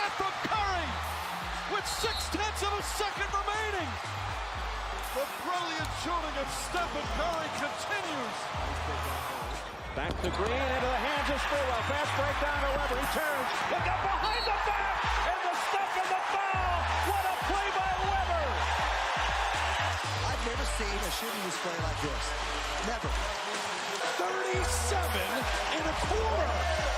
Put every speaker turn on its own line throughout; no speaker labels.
that from Curry with 0.6 of a second remaining. The brilliant shooting of Stephen Curry continues. Back to Green, into the hands of Spurwell. Fast break down to Weber. He turns. Look up behind the back. And the step and the foul. What a play by Weber.
I've never seen a shooting display like this. Never.
37 and a quarter.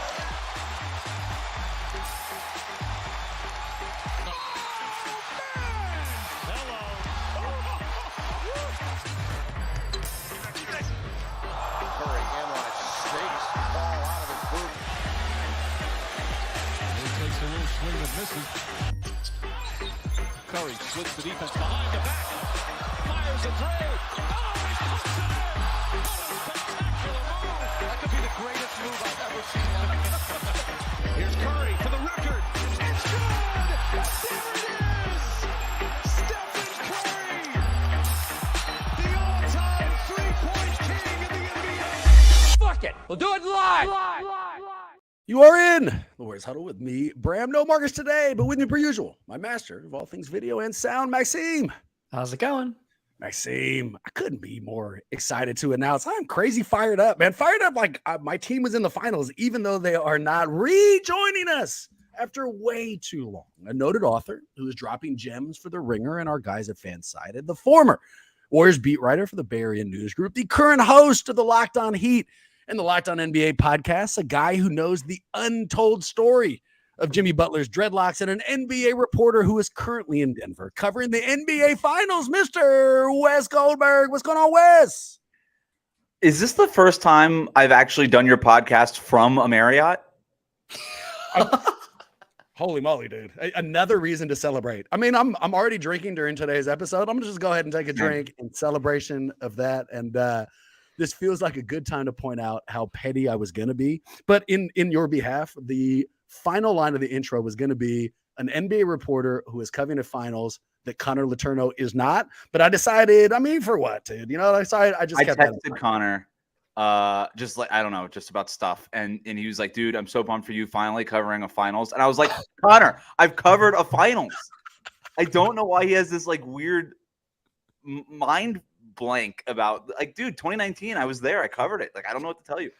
Swing and misses. Curry splits the defense behind the back. Fires a three. Oh, he puts it in. What a spectacular move. That could be the greatest move I've ever seen.
Here's Curry for the record. It's good. There it is. Stephen Curry, the all-time three-point king in the NBA.
Fuck it. We'll do it live.
You are in the Warriors Huddle with me, Bram. No Marcus today, but with me per usual, my master of all things video and sound, Maxime.
How's it going?
Maxime, I couldn't be more excited to announce I'm crazy fired up, man. Fired up like my team was in the finals, even though they are not rejoining us after way too long. A noted author who is dropping gems for the Ringer and our guys at Fansided, the former Warriors beat writer for the Bay Area News Group, the current host of the Locked On Heat and the Locked On NBA podcast, a guy who knows the untold story of Jimmy Butler's dreadlocks, and an NBA reporter who is currently in Denver covering the NBA Finals, Mr. Wes Goldberg. What's going on, Wes?
Is this the first time I've actually done your podcast from a Marriott?
Holy moly, dude. Another reason to celebrate. I mean, I'm already drinking during today's episode. I'm going to just go ahead and take a drink in celebration of that. And this feels like a good time to point out how petty I was going to be. But in your behalf, the final line of the intro was going to be an NBA reporter who is covering the finals that Connor Letourneau is not. But I decided, I mean, for what, dude? You know, I
texted Connor, just like, I don't know, just about stuff. And he was like, dude, I'm so pumped for you finally covering a finals. And I was like, Connor, I've covered a finals. I don't know why he has this like weird mind blank about, like, dude, 2019, I was there, I covered it. Like, I don't know what to tell you.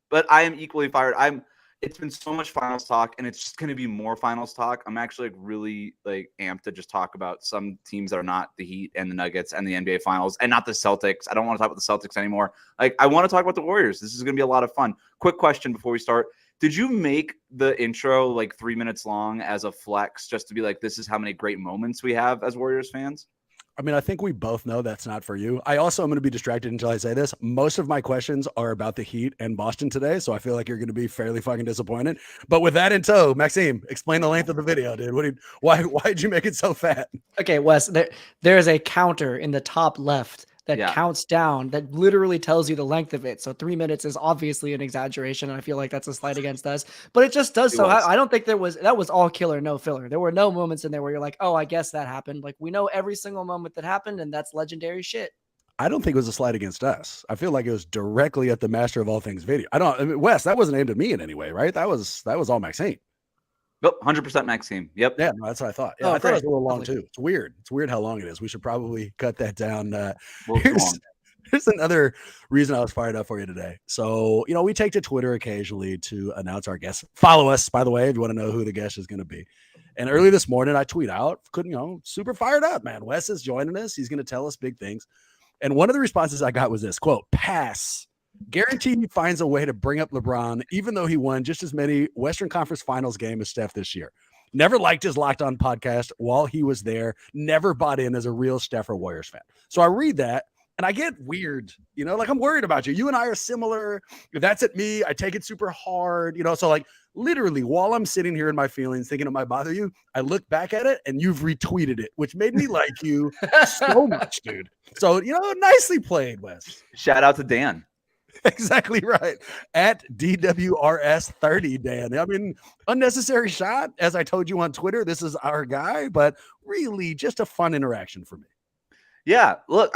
But I am equally fired. It's been so much finals talk, and it's just going to be more finals talk. I'm actually like really like amped to just talk about some teams that are not the Heat and the Nuggets and the NBA Finals, and not the Celtics. I don't want to talk about the Celtics anymore. Like, I want to talk about the Warriors. This is going to be a lot of fun. Quick question before we start: did you make the intro like 3 minutes long as a flex, just to be like, this is how many great moments we have as Warriors fans?
I mean, I think we both know that's not for you. I also am going to be distracted until I say this. Most of my questions are about the Heat and Boston today, so I feel like you're going to be fairly fucking disappointed. But with that in tow, Maxime, explain the length of the video, dude. Why did you make it so fat?
Okay, Wes, there is a counter in the top left that counts down, that literally tells you the length of it. So 3 minutes is obviously an exaggeration, and I feel like that's a slight against us. But it just does so. I don't think that was all killer, no filler. There were no moments in there where you're like, oh, I guess that happened. Like, we know every single moment that happened, and that's legendary shit.
I don't think it was a slight against us. I feel like it was directly at the master of all things video. Wes, that wasn't aimed at me in any way, right? That was all Maxime.
Nope, 100% Maxime. Yep.
Yeah, no, that's what I thought. Yeah, I thought it was a little long too. It's weird. It's weird how long it is. We should probably cut that down. Here's another reason I was fired up for you today. So, we take to Twitter occasionally to announce our guests. Follow us, by the way, if you want to know who the guest is going to be. And early this morning, I tweet out, super fired up, man. Wes is joining us. He's going to tell us big things. And one of the responses I got was this, quote, pass. Guarantee he finds a way to bring up LeBron, even though he won just as many Western Conference Finals games as Steph this year. Never liked his Locked On podcast while he was there. Never bought in as a real Steph or Warriors fan. So I read that and I get weird, like I'm worried about you. You and I are similar. If that's at me, I take it super hard, So like literally while I'm sitting here in my feelings thinking it might bother you, I look back at it and you've retweeted it, which made me like you so much, dude. So, nicely played, Wes.
Shout out to Dan.
Exactly right. At DWRS30, Dan. I mean, unnecessary shot. As I told you on Twitter, this is our guy, but really just a fun interaction for me.
Yeah. Look,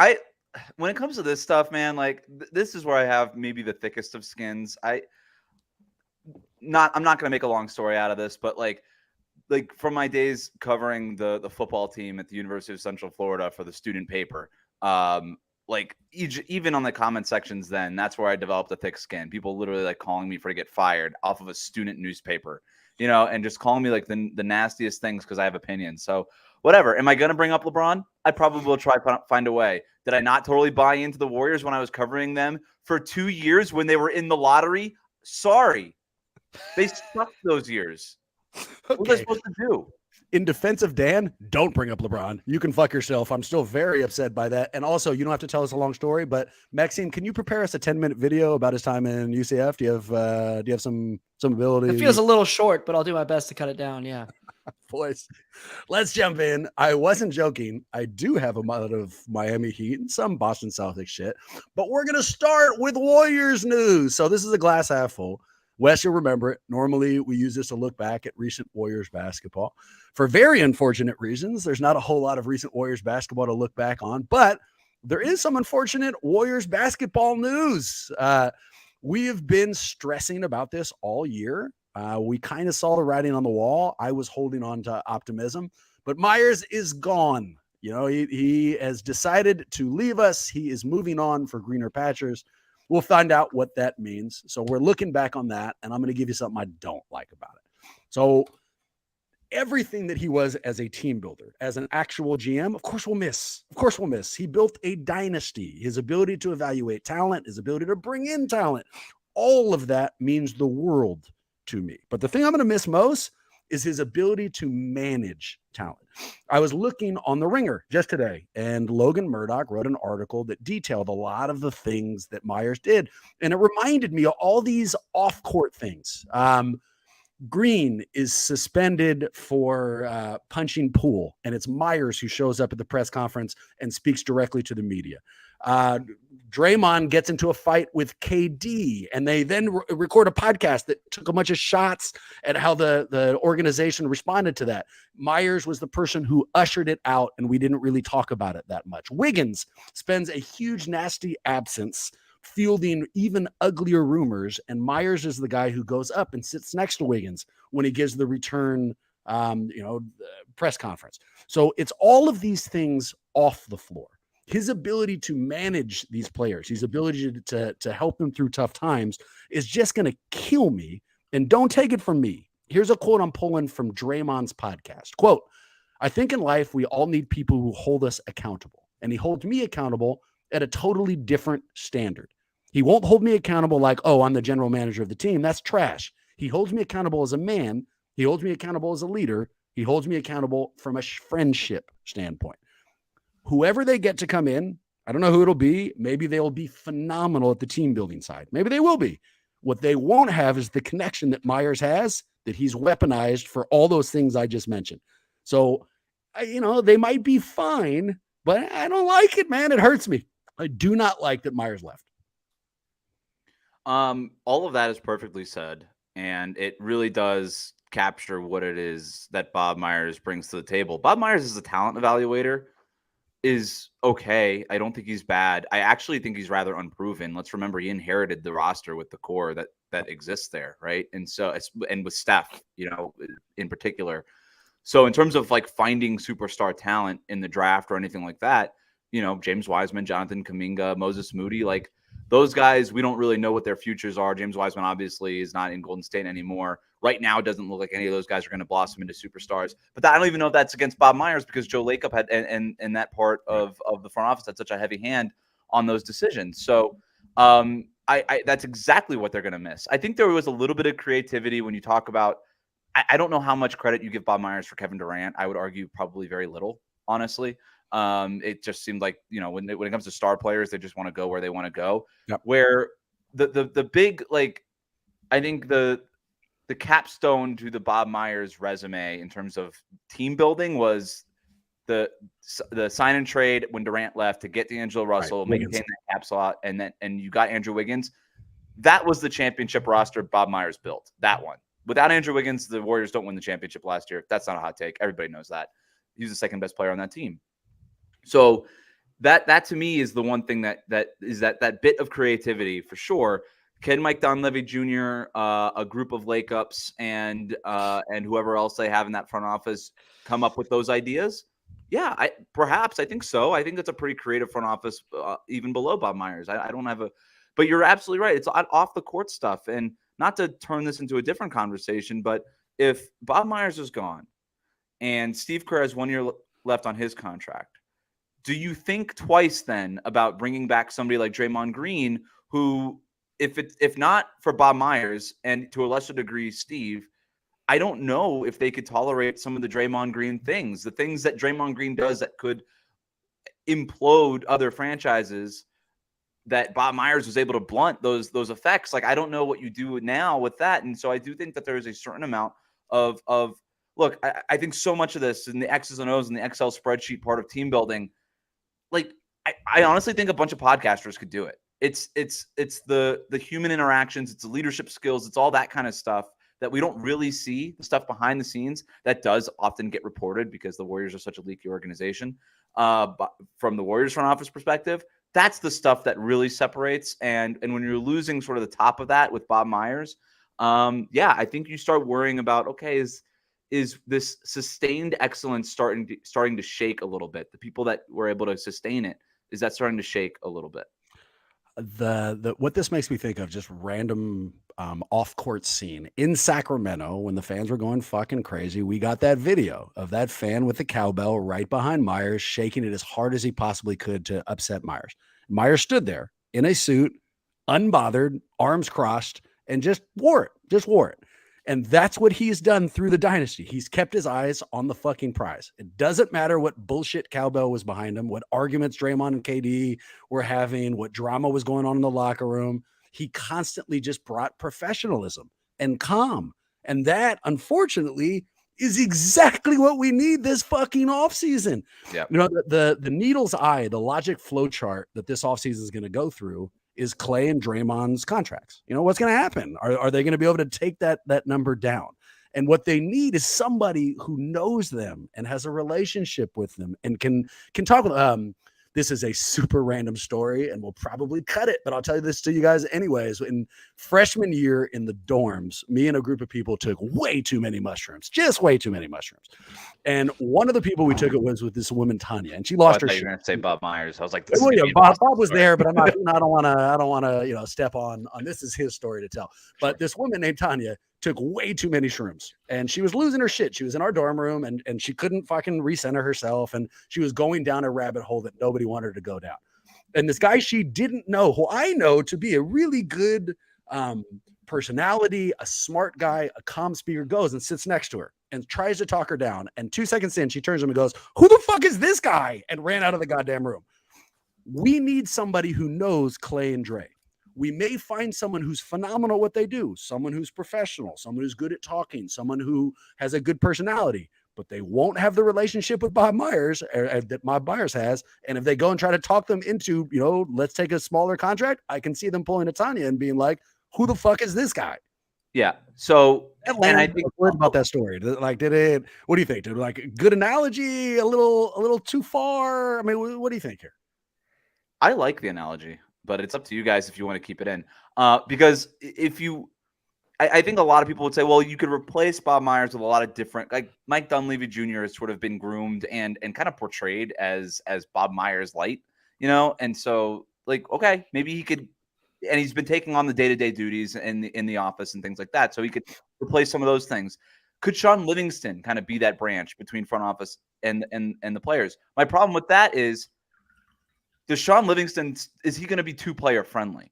when it comes to this stuff, man, like this is where I have maybe the thickest of skins. I'm not going to make a long story out of this, but like from my days covering the football team at the University of Central Florida for the student paper, like even on the comment sections, then that's where I developed a thick skin. People literally like calling me for to get fired off of a student newspaper, and just calling me like the nastiest things because I have opinions. So whatever. Am I going to bring up LeBron? I probably will try to find a way. Did I not totally buy into the Warriors when I was covering them for 2 years when they were in the lottery? Sorry. They sucked those years.
Okay.
What are they supposed to do?
In defense of Dan, don't bring up LeBron. You can fuck yourself. I'm still very upset by that. And also, you don't have to tell us a long story, but Maxime, can you prepare us a 10-minute video about his time in UCF? Do you have some ability?
It feels a little short, but I'll do my best to cut it down. Yeah.
Boys, let's jump in. I wasn't joking. I do have a lot of Miami Heat and some Boston Celtics shit, but we're going to start with Warriors news. So this is a glass half full. Wes, you'll remember it. Normally, we use this to look back at recent Warriors basketball. For very unfortunate reasons, there's not a whole lot of recent Warriors basketball to look back on, but there is some unfortunate Warriors basketball news. We have been stressing about this all year. We kind of saw the writing on the wall. I was holding on to optimism, but Myers is gone. He has decided to leave us. He is moving on for greener pastures. We'll find out what that means. So we're looking back on that, and I'm going to give you something I don't like about it. So everything that he was as a team builder, as an actual GM, of course we'll miss. Of course we'll miss. He built a dynasty. His ability to evaluate talent, his ability to bring in talent, all of that means the world to me. But the thing I'm going to miss most is his ability to manage talent. I was looking on The Ringer just today, and Logan Murdoch wrote an article that detailed a lot of the things that Myers did. And it reminded me of all these off-court things. Green is suspended for punching Poole, and it's Myers who shows up at the press conference and speaks directly to the media. Draymond gets into a fight with KD, and they then record a podcast that took a bunch of shots at how the organization responded to that. Myers was the person who ushered it out, and we didn't really talk about it that much. Wiggins spends a huge, nasty absence fielding even uglier rumors, and Myers is the guy who goes up and sits next to Wiggins when he gives the return press conference. So it's all of these things off the floor. His ability to manage these players, his ability to help them through tough times is just going to kill me. And don't take it from me. Here's a quote I'm pulling from Draymond's podcast. Quote, "I think in life we all need people who hold us accountable. And he holds me accountable at a totally different standard. He won't hold me accountable like, oh, I'm the general manager of the team. That's trash. He holds me accountable as a man. He holds me accountable as a leader. He holds me accountable from a friendship standpoint. Whoever they get to come in, I don't know who it'll be. Maybe they'll be phenomenal at the team building side. Maybe they will be. What they won't have is the connection that Myers has, that he's weaponized for all those things I just mentioned. So, they might be fine, but I don't like it, man. It hurts me. I do not like that Myers left."
All of that is perfectly said, and it really does capture what it is that Bob Myers brings to the table. Bob Myers is a talent evaluator. Is okay. I don't think he's bad. I actually think he's rather unproven. Let's remember he inherited the roster with the core that exists there, right? And so, and with Steph, in particular. So in terms of like finding superstar talent in the draft or anything like that, James Wiseman, Jonathan Kuminga, Moses Moody, like those guys, we don't really know what their futures are. James Wiseman obviously is not in Golden State anymore. Right now, it doesn't look like any of those guys are going to blossom into superstars. But I don't even know if that's against Bob Myers because Joe Lacob had and that part of the front office had such a heavy hand on those decisions. So I that's exactly what they're going to miss. I think there was a little bit of creativity when you talk about. I don't know how much credit you give Bob Myers for Kevin Durant. I would argue probably very little, honestly. It just seemed like when it comes to star players, they just want to go where they want to go.
Yep.
Where the big I think the capstone to the Bob Myers resume in terms of team building was the sign and trade when Durant left to get D'Angelo Russell, maintain that cap slot, and you got Andrew Wiggins. That was the championship roster Bob Myers built. That one. Without Andrew Wiggins, the Warriors don't win the championship last year. That's not a hot take. Everybody knows that. He's the second best player on that team. So that to me is the one thing that is that bit of creativity for sure. Can Mike Dunleavy Jr., a group of Lake Ups, and whoever else they have in that front office come up with those ideas? Yeah, I think so. I think it's a pretty creative front office, even below Bob Myers. I don't have but you're absolutely right. It's off the court stuff, and not to turn this into a different conversation, but if Bob Myers is gone and Steve Kerr has 1 year left on his contract, do you think twice then about bringing back somebody like Draymond Green, who, if not for Bob Myers and to a lesser degree Steve, I don't know if they could tolerate some of the Draymond Green things, the things that Draymond Green does that could implode other franchises, that Bob Myers was able to blunt those effects. Like, I don't know what you do now with that. And so I do think that there is a certain amount of look, I think so much of this in the X's and O's and the Excel spreadsheet part of team building, like, I honestly think a bunch of podcasters could do it. It's the human interactions, it's the leadership skills, it's all that kind of stuff that we don't really see, the stuff behind the scenes that does often get reported because the Warriors are such a leaky organization. But from the Warriors front office perspective, that's the stuff that really separates. And when you're losing sort of the top of that with Bob Myers, I think you start worrying about, okay, is this sustained excellence starting to shake a little bit? The people that were able to sustain it, is that starting to shake a little bit?
The what this makes me think of, just random off-court scene in Sacramento when the fans were going fucking crazy. We got that video of that fan with the cowbell right behind Myers, shaking it as hard as he possibly could to upset Myers. Myers stood there in a suit, unbothered, arms crossed, and just wore it. And that's what he's done through the dynasty. He's kept his eyes on the fucking prize. It doesn't matter what bullshit cowbell was behind him, what arguments Draymond and KD were having, what drama was going on in the locker room. He constantly just brought professionalism and calm. And that, unfortunately, is exactly what we need this fucking offseason.
Yeah.
You know, the needle's eye, the logic flow chart that this offseason is going to go through is Clay and Draymond's contracts. You know, what's going to happen? Are they going to be able to take that number down? And what they need is somebody who knows them and has a relationship with them and can talk with this is a super random story and we'll probably cut it, but I'll tell you this to you guys anyways. In freshman year in the dorms, me and a group of people took way too many mushrooms, just way too many mushrooms. And one of the people we took it was with this woman, Tanya, and she lost her shit.
You're going to say Bob Myers. I was like,
Bob was there, but I don't want to, step on this is his story to tell. But this woman named Tanya took way too many shrooms and she was losing her shit. She was in our dorm room and she couldn't fucking recenter herself. And she was going down a rabbit hole that nobody wanted her to go down. And this guy she didn't know, who I know to be a really good personality, a smart guy, a calm speaker, goes and sits next to her and tries to talk her down. And 2 seconds in, she turns to him and goes, "Who the fuck is this guy?" and ran out of the goddamn room. We need somebody who knows Clay and Dre. We may find someone who's phenomenal at what they do, someone who's professional, someone who's good at talking, someone who has a good personality, but they won't have the relationship with Bob Myers that Bob Myers has. And if they go and try to talk them into, let's take a smaller contract, I can see them pulling a Tanya and being like, "Who the fuck is this guy?"
Yeah. So,
and I think worried about that story. Like, what do you think? Did like good analogy, a little too far? I mean, what do you think here?
I like the analogy, but it's up to you guys if you want to keep it in. Because I think a lot of people would say, well, you could replace Bob Myers with a lot of different, like Mike Dunleavy Jr. has sort of been groomed and kind of portrayed as Bob Myers light, and so like, okay, maybe he could, and he's been taking on the day-to-day duties in the office and things like that, so he could replace some of those things. Could Sean Livingston kind of be that branch between front office and the players? My problem with that is, does Sean Livingston, is he going to be two-player friendly?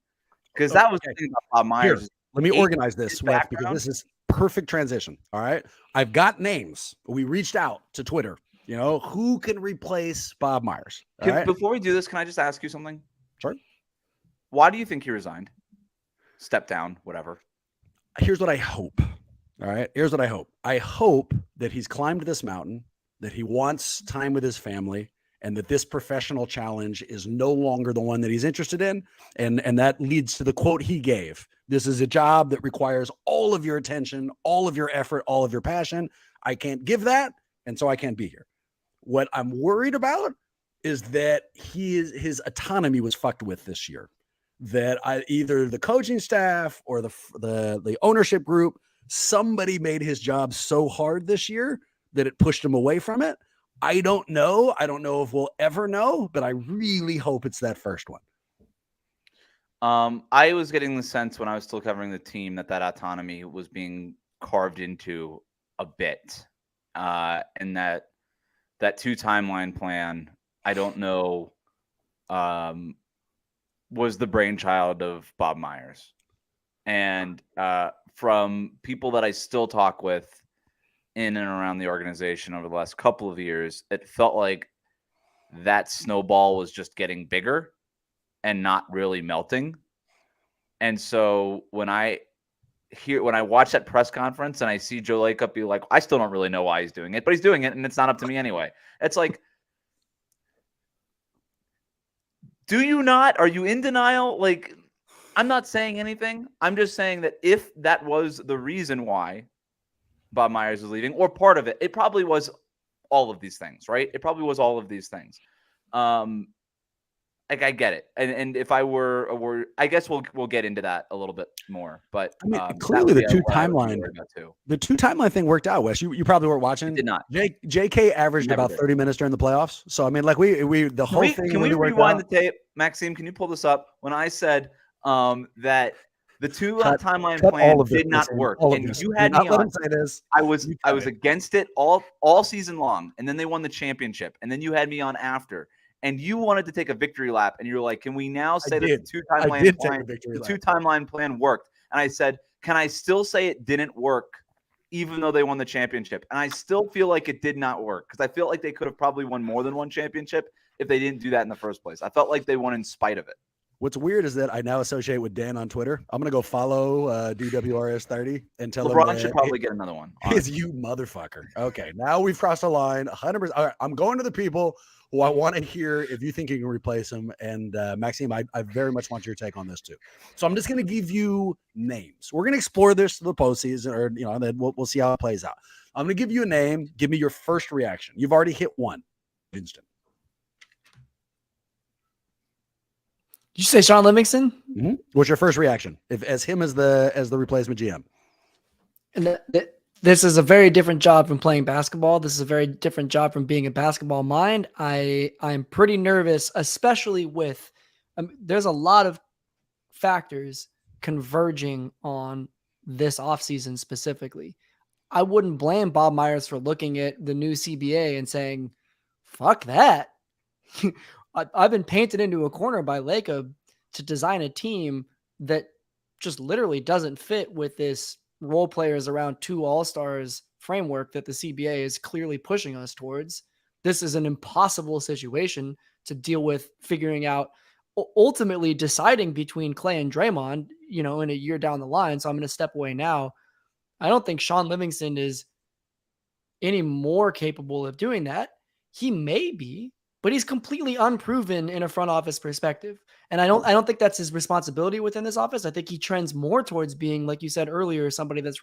Because that was the thing about Bob Myers.
Here, let me organize this, Wes, because this is perfect transition. All right. I've got names. We reached out to Twitter, who can replace Bob Myers.
Before we do this, can I just ask you something?
Sure.
Why do you think he resigned? Step down, whatever.
Here's what I hope. All right. Here's what I hope. I hope that he's climbed this mountain, that he wants time with his family, and that this professional challenge is no longer the one that he's interested in. And that leads to the quote he gave. This is a job that requires all of your attention, all of your effort, all of your passion. I can't give that, and so I can't be here. What I'm worried about is that his autonomy was fucked with this year. that either the coaching staff or the ownership group, somebody made his job so hard this year that it pushed him away from it. I don't know. I don't know if we'll ever know, but I really hope it's that first one.
I was getting the sense when I was still covering the team that autonomy was being carved into a bit, and that 2 timeline plan, I don't know, was the brainchild of Bob Myers. And from people that I still talk with in and around the organization over the last couple of years, it felt like that snowball was just getting bigger and not really melting. And so when I watch that press conference and I see Joe Lacob be like, I still don't really know why he's doing it, but he's doing it and it's not up to me anyway. It's like, do you not? Are you in denial? Like, I'm not saying anything. I'm just saying that if that was the reason why Bob Myers is leaving, or part of it, it probably was all of these things, right? It probably was all of these things. Like, I get it, and if I were, I guess we'll get into that a little bit more. But
I mean, clearly the 2 timeline thing worked out. Wes, you probably weren't watching.
It did not.
JK averaged about 30 minutes during the playoffs. So I mean, like the whole thing.
Can we rewind the tape, Maxime? Can you pull this up? When I said that the 2 timeline plan did not work, and you had me on. I was against it all season long, and then they won the championship, and then you had me on after. And you wanted to take a victory lap, and you're like, "Can we now say that the 2 timeline plan worked?" And I said, "Can I still say it didn't work, even though they won the championship?" And I still feel like it did not work because I feel like they could have probably won more than one championship if they didn't do that in the first place. I felt like they won in spite of it.
What's weird is that I now associate with Dan on Twitter. I'm gonna go follow DWRS30 and tell him
LeBron should probably get another one.
Is you motherfucker? Okay, now we've crossed the line 100%. All right, I'm going to the people who I want to hear if you think you can replace him. And Maxime, I very much want your take on this too. So I'm just going to give you names. We're going to explore this to the postseason, or then we'll see how it plays out. I'm going to give you a name. Give me your first reaction. You've already hit one. Instant.
Did you say Sean Livingston?
Mm-hmm. What's your first reaction as him as the replacement GM?
And this is a very different job from playing basketball. This is a very different job from being a basketball mind. I'm pretty nervous, especially with there's a lot of factors converging on this offseason specifically. I wouldn't blame Bob Myers for looking at the new CBA and saying, fuck that. I've been painted into a corner by Lacob to design a team that just literally doesn't fit with this role players around 2 all-stars framework that the CBA is clearly pushing us towards. This is an impossible situation to deal with, figuring out, ultimately deciding between Clay and Draymond, in a year down the line. So I'm going to step away now. I don't think Sean Livingston is any more capable of doing that. He may be, but he's completely unproven in a front office perspective. And I don't think that's his responsibility within this office. I think he trends more towards being, like you said earlier, somebody that's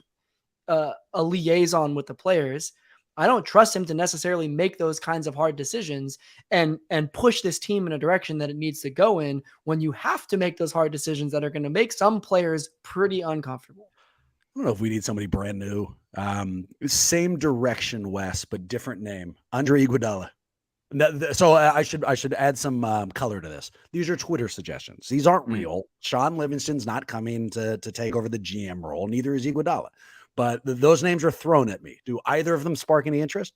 a liaison with the players. I don't trust him to necessarily make those kinds of hard decisions and push this team in a direction that it needs to go in when you have to make those hard decisions that are going to make some players pretty uncomfortable.
I don't know if we need somebody brand new. Same direction, Wes, but different name. Andre Iguodala. So I should add some color to this. These are Twitter suggestions. These aren't real. Sean Livingston's not coming to take over the GM role. Neither is Iguodala. But those names are thrown at me. Do either of them spark any interest?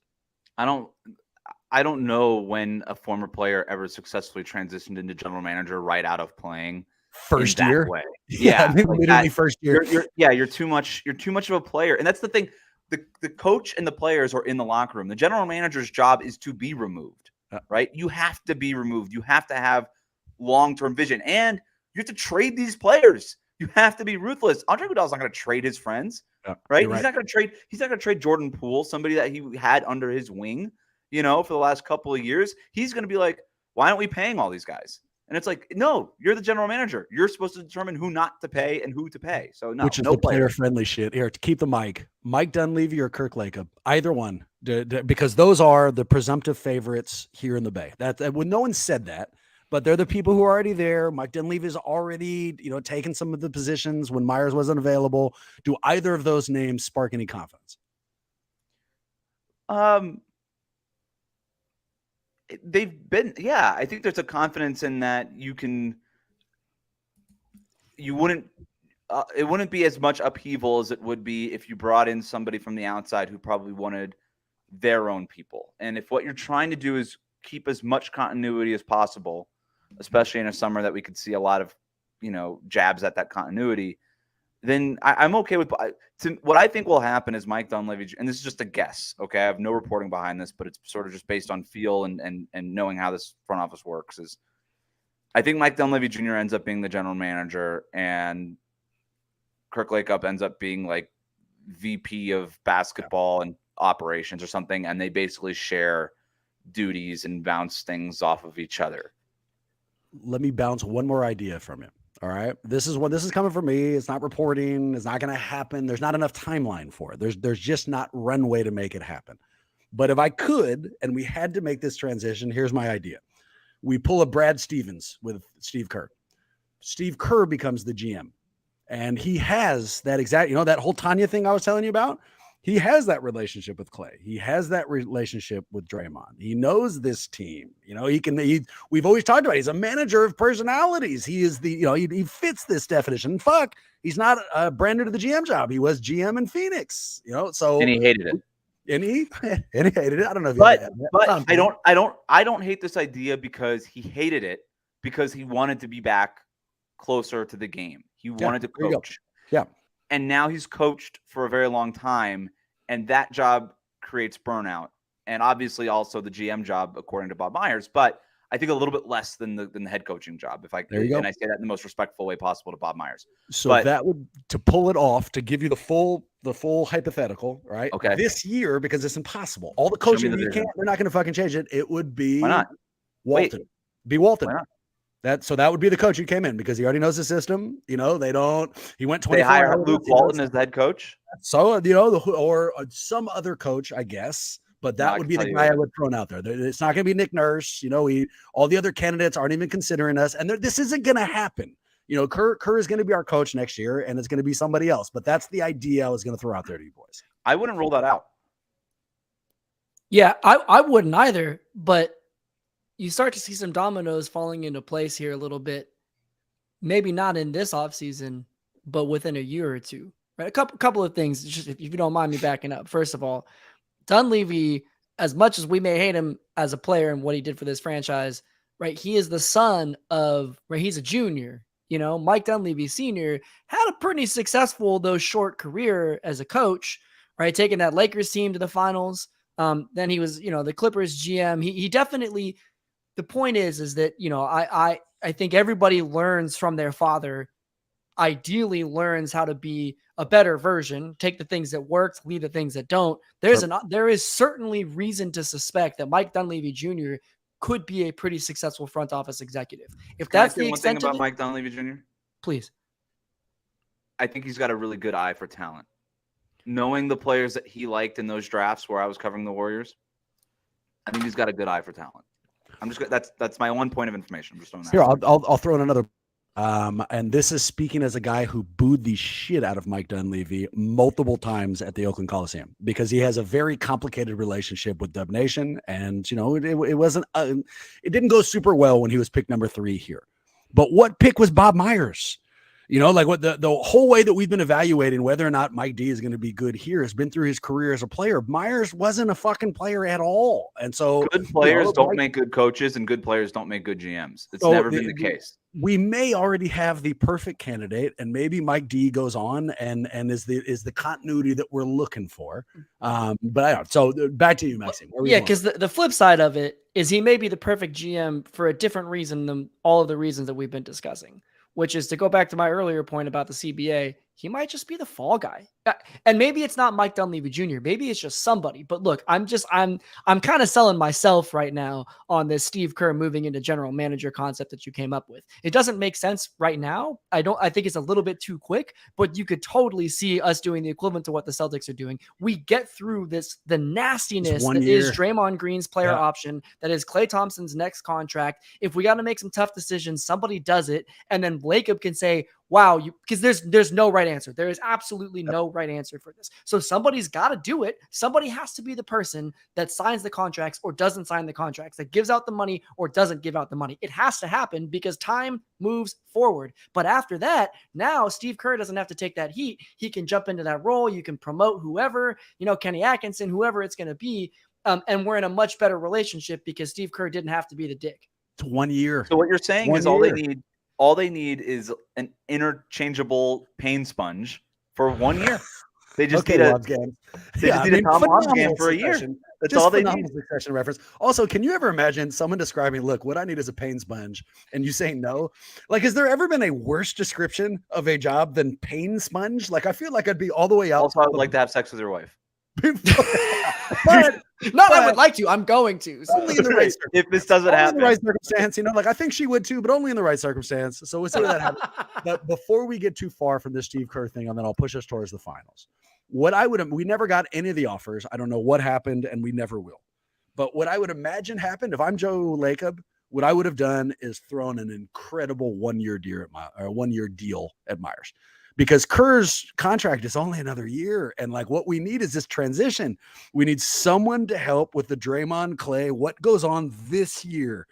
I don't know when a former player ever successfully transitioned into general manager right out of playing.
First year.
Way.
Yeah, literally first year.
You're too much of a player. And that's the thing. The coach and the players are in the locker room. The general manager's job is to be removed, right? You have to be removed. You have to have long-term vision, and you have to trade these players. You have to be ruthless. Andre Iguodala's not going to trade his friends, right? He's not going to trade Jordan Poole, somebody that he had under his wing, for the last couple of years. He's going to be like, why aren't we paying all these guys? And it's like, no, you're the general manager. You're supposed to determine who not to pay and who to pay. So no,
which is the player-friendly shit. Here, to keep the Mike Dunleavy or Kirk Lacob, either one, because those are the presumptive favorites here in the Bay. That when no one said that, but they're the people who are already there. Mike Dunleavy's already, taken some of the positions when Myers wasn't available. Do either of those names spark any confidence?
They've been, yeah. I think there's a confidence in that it wouldn't be as much upheaval as it would be if you brought in somebody from the outside who probably wanted their own people. And if what you're trying to do is keep as much continuity as possible, especially in a summer that we could see a lot of, jabs at that continuity, then I'm okay with what I think will happen is Mike Dunleavy, and this is just a guess. Okay. I have no reporting behind this, but it's sort of just based on feel and knowing how this front office works is I think Mike Dunleavy Jr. ends up being the general manager and Kirk Lakeup ends up being like VP of basketball and operations or something. And they basically share duties and bounce things off of each other.
Let me bounce one more idea from you. All right. This is coming from me. It's not reporting. It's not going to happen. There's not enough timeline for it. There's just not runway to make it happen. But if I could, and we had to make this transition, here's my idea. We pull a Brad Stevens with Steve Kerr. Steve Kerr becomes the GM. And he has that exact, that whole Tanya thing I was telling you about. He has that relationship with Clay. He has that relationship with Draymond. He knows this team. We've always talked about it. He's a manager of personalities. He is he fits this definition. Fuck, he's not brand new to the GM job. He was GM in Phoenix, so.
And he hated it.
And he hated it. I don't know if
but I don't hate this idea because he hated it because he wanted to be back closer to the game. He wanted to coach.
Yeah.
And now he's coached for a very long time, and that job creates burnout. And obviously also the GM job, according to Bob Myers, but I think a little bit less than the head coaching job. And I say that in the most respectful way possible to Bob Myers.
So that would, to pull it off, to give you the full hypothetical, right?
Okay.
This year, because it's impossible. All the coaching they're not going to fucking change it. It would be
Why not?
Walton. Be Walton.
Why not?
That would be the coach who came in because he already knows the system. He went 24
They hire Luke Walton as the head coach.
So, or some other coach, I guess. But that would be the guy I would throw out there. It's not going to be Nick Nurse. All the other candidates aren't even considering us. And this isn't going to happen. Kerr is going to be our coach next year, and it's going to be somebody else. But that's the idea I was going to throw out there to you boys.
I wouldn't rule that out.
Yeah, I wouldn't either. But you start to see some dominoes falling into place here a little bit. Maybe not in this offseason, but within a year or two. Right? A couple of things, just if you don't mind me backing up. First of all, Dunleavy, as much as we may hate him as a player and what he did for this franchise, right? He is the son of, right? He's a junior. Mike Dunleavy Sr. had a pretty successful, though short career as a coach, right? Taking that Lakers team to the finals. Then he was, the Clippers GM. He definitely, the point is that, I think everybody learns from their father, ideally learns how to be a better version, take the things that work, leave the things that don't. There is certainly reason to suspect that Mike Dunleavy Jr. could be a pretty successful front office executive. If that's the extent
about Mike Dunleavy Jr.,
please.
I think he's got a really good eye for talent. Knowing the players that he liked in those drafts where I was covering the Warriors, I think he's got a good eye for talent. That's my one point of information. I'm just throwing that.
Here, I'll throw in another. And this is speaking as a guy who booed the shit out of Mike Dunleavy multiple times at the Oakland Coliseum because he has a very complicated relationship with Dub Nation. And, it didn't go super well when he was picked number 3 here. But what pick was Bob Myers? What the whole way that we've been evaluating whether or not Mike D is going to be good here has been through his career as a player. Myers wasn't a fucking player at all. And so
good players don't make good coaches and good players don't make good GMs. It's never been the case.
We may already have the perfect candidate, and maybe Mike D goes on and is the continuity that we're looking for. But I don't. So back to you, Maxime.
Yeah, because the flip side of it is he may be the perfect GM for a different reason than all of the reasons that we've been discussing, which is to go back to my earlier point about the CBA. he might just be the fall guy. And maybe it's not Mike Dunleavy Jr. Maybe it's just somebody. But look, I'm kind of selling myself right now on this Steve Kerr moving into general manager concept that you came up with. It doesn't make sense right now. I think it's a little bit too quick, but you could totally see us doing the equivalent to what the Celtics are doing. We get through the nastiness that is Draymond Green's player option, that is Klay Thompson's next contract. If we got to make some tough decisions, somebody does it. And then Lacob can say, wow, because there's no right answer. There is absolutely no right answer for this. So somebody's got to do it. Somebody has to be the person that signs the contracts or doesn't sign the contracts, that gives out the money or doesn't give out the money. It has to happen because time moves forward. But after that, now Steve Kerr doesn't have to take that heat. He can jump into that role. You can promote whoever, Kenny Atkinson, whoever it's going to be. And we're in a much better relationship because Steve Kerr didn't have to be the dick.
It's 1 year.
So what you're saying is all they need is an interchangeable pain sponge for 1 year. They just need a Tom Lobs game for a year. That's all they need.
Succession reference. Also, can you ever imagine someone describing, look, what I need is a pain sponge, and you say no? Like, has there ever been a worse description of a job than pain sponge? Like, I feel like I'd be all the way out.
Also, I would like to have sex with your wife.
but I would like to. I'm going to. So.
Only in the right
if this doesn't happen.
In the right circumstance, I think she would too, but only in the right circumstance. So we'll see where that happens. But before we get too far from this Steve Kerr thing, and then I'll push us towards the finals. We never got any of the offers. I don't know what happened, and we never will. But what I would imagine happened if I'm Joe Lacob, what I would have done is thrown an incredible 1 year deal at Myers. Because Kerr's contract is only another year. And like what we need is this transition. We need someone to help with the Draymond Klay, what goes on this year.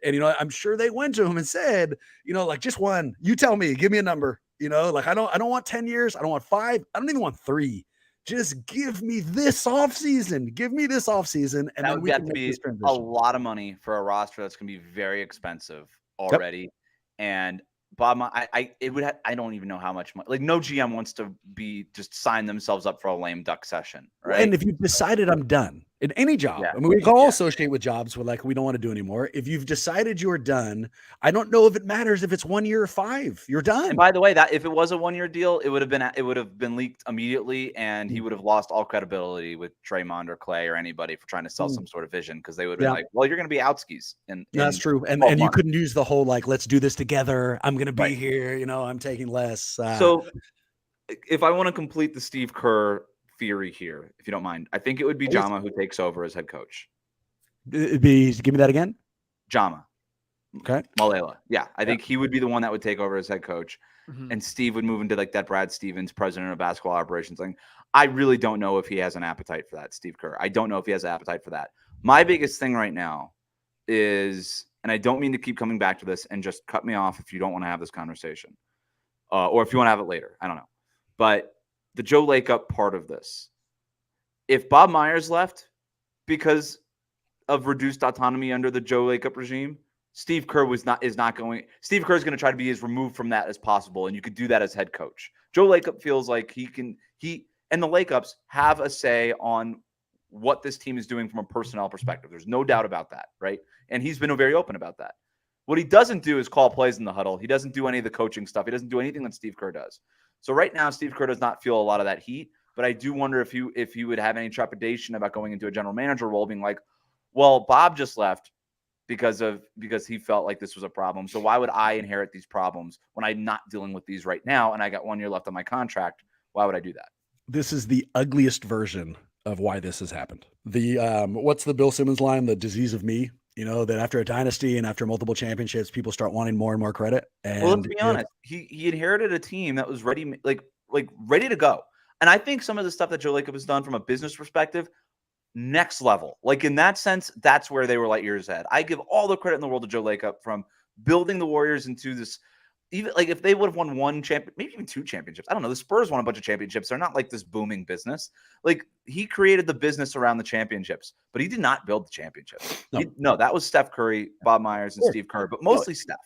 And, I'm sure they went to him and said, just one, you tell me, give me a number, I don't want 10 years. I don't want 5. I don't even want 3. Just give me this offseason. And
that would have to be a lot of money for a roster that's going to be very expensive already. Yep. And Bob, I don't even know how much money. Like, no GM wants to be just sign themselves up for a lame duck session, right?
And if you've decided I'm done in any job, we can all associate with jobs where we don't want to do anymore. If you've decided you're done, I don't know if it matters if it's 1 year or 5. You're done.
And by the way, that if it was a 1 year deal, it would have been leaked immediately, and he would have lost all credibility with Draymond or Klay or anybody for trying to sell some sort of vision, because they would have been like, well, you're going to be outskis.
That's true. And you couldn't use the whole let's do this together. I'm going to be here. I'm taking less.
So if I want to complete the Steve Kerr theory here, if you don't mind, I think it would be Jama who takes over as head coach.
It'd be, give me that again.
Jama.
Okay.
Malela. Yeah. I think he would be the one that would take over as head coach. Mm-hmm. And Steve would move into that Brad Stevens, president of basketball operations thing. I really don't know if he has an appetite for that, Steve Kerr. I don't know if he has an appetite for that. My biggest thing right now is, and I don't mean to keep coming back to this, and just cut me off if you don't want to have this conversation, or if you want to have it later. I don't know. But the Joe Lacob part of this, if Bob Myers left because of reduced autonomy under the Joe Lacob regime, Steve Kerr is not going. Steve Kerr is going to try to be as removed from that as possible, and you could do that as head coach. Joe Lacob feels like he and the Lacobs have a say on what this team is doing from a personnel perspective. There's no doubt about that, right? And he's been very open about that. What he doesn't do is call plays in the huddle. He doesn't do any of the coaching stuff. He doesn't do anything that Steve Kerr does. So right now, Steve Kerr does not feel a lot of that heat, but I do wonder if he would have any trepidation about going into a general manager role, being like, well, Bob just left because he felt like this was a problem. So why would I inherit these problems when I'm not dealing with these right now and I got 1 year left on my contract? Why would I do that?
This is the ugliest version of why this has happened. The what's the Bill Simmons line? The disease of me. That after a dynasty and after multiple championships, people start wanting more and more credit. And
well, let's be honest. He inherited a team that was ready, ready to go. And I think some of the stuff that Joe Lacob has done from a business perspective, next level. Like, in that sense, that's where they were light years ahead. I give all the credit in the world to Joe Lacob from building the Warriors into this. Even if they would have won one champion, maybe even 2 championships. I don't know. The Spurs won a bunch of championships. They're not like this booming business. He created the business around the championships, but he did not build the championships. No, that was Steph Curry, Bob Myers, and Steve Kerr, but mostly Steph.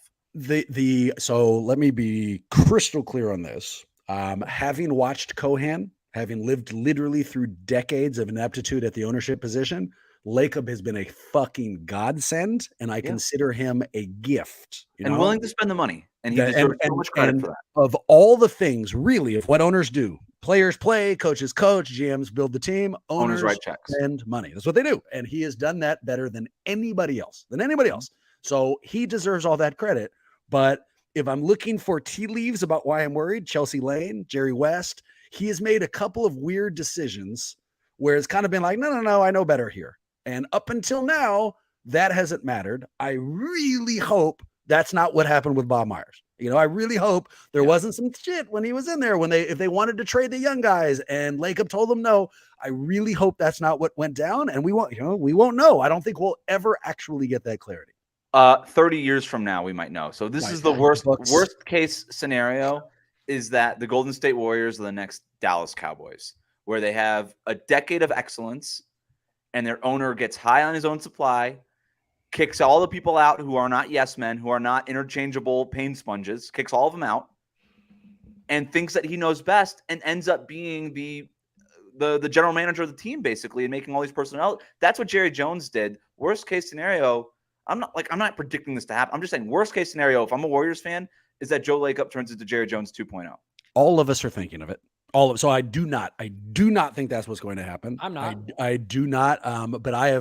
So let me be crystal clear on this. Having watched Cohan, having lived literally through decades of ineptitude at the ownership position, Lacob has been a fucking godsend, and I consider him a gift.
And willing to spend the money. And he deserves so much credit for that.
Of all the things, really, of what owners do, players play, coaches coach, GMs build the team, owners
write checks,
spend money. That's what they do. And he has done that better than anybody else. So he deserves all that credit. But if I'm looking for tea leaves about why I'm worried, Chelsea Lane, Jerry West, he has made a couple of weird decisions where it's kind of been like, no, I know better here. And up until now, that hasn't mattered. I really hope that's not what happened with Bob Myers. I really hope there wasn't some shit when he was in there if they wanted to trade the young guys and Lacob told them no. I really hope that's not what went down, and we won't know. I don't think we'll ever actually get that clarity.
30 years from now, we might know. So this is the worst case scenario is that the Golden State Warriors are the next Dallas Cowboys, where they have a decade of excellence and their owner gets high on his own supply, kicks all the people out who are not yes men, who are not interchangeable pain sponges, kicks all of them out, and thinks that he knows best and ends up being the general manager of the team, basically, and making all these personnel. That's what Jerry Jones did. Worst case scenario, I'm not predicting this to happen. I'm just saying worst case scenario, if I'm a Warriors fan, is that Joe Lacob turns into Jerry Jones 2.0.
All of us are thinking of it. So I do not think that's what's going to happen.
I'm not.
I do not. But I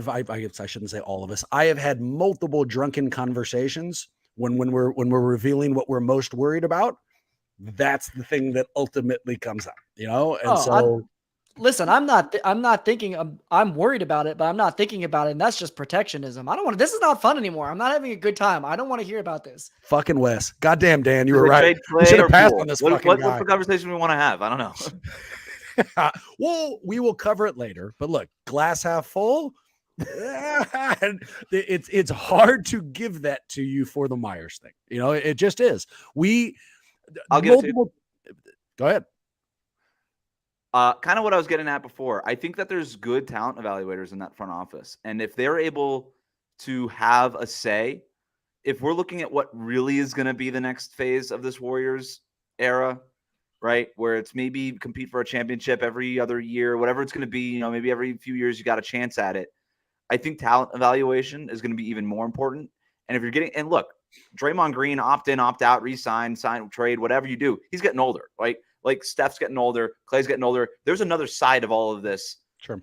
shouldn't say all of us. I have had multiple drunken conversations when we're revealing what we're most worried about. That's the thing that ultimately comes out, And
listen, I'm not thinking I'm worried about it, but I'm not thinking about it. And that's just protectionism. I don't want to, this is not fun anymore. I'm not having a good time. I don't want to hear about this.
Fucking Wes. Goddamn, Dan, you were right. We should have passed on this fucking guy. What's
the conversation we want to have? I don't know.
Well, we will cover it later, but look, glass half full. It's hard to give that to you for the Myers thing. It just is.
I'll give it to you.
Go ahead.
Kind of what I was getting at before. I think that there's good talent evaluators in that front office. And if they're able to have a say, if we're looking at what really is going to be the next phase of this Warriors era, right, where it's maybe compete for a championship every other year, whatever it's going to be, maybe every few years you got a chance at it. I think talent evaluation is going to be even more important. And if you're getting, and look, Draymond Green, opt in, opt out, resign, sign, trade, whatever you do, he's getting older, right? Like Steph's getting older, Clay's getting older. There's another side of all of this.
Sure.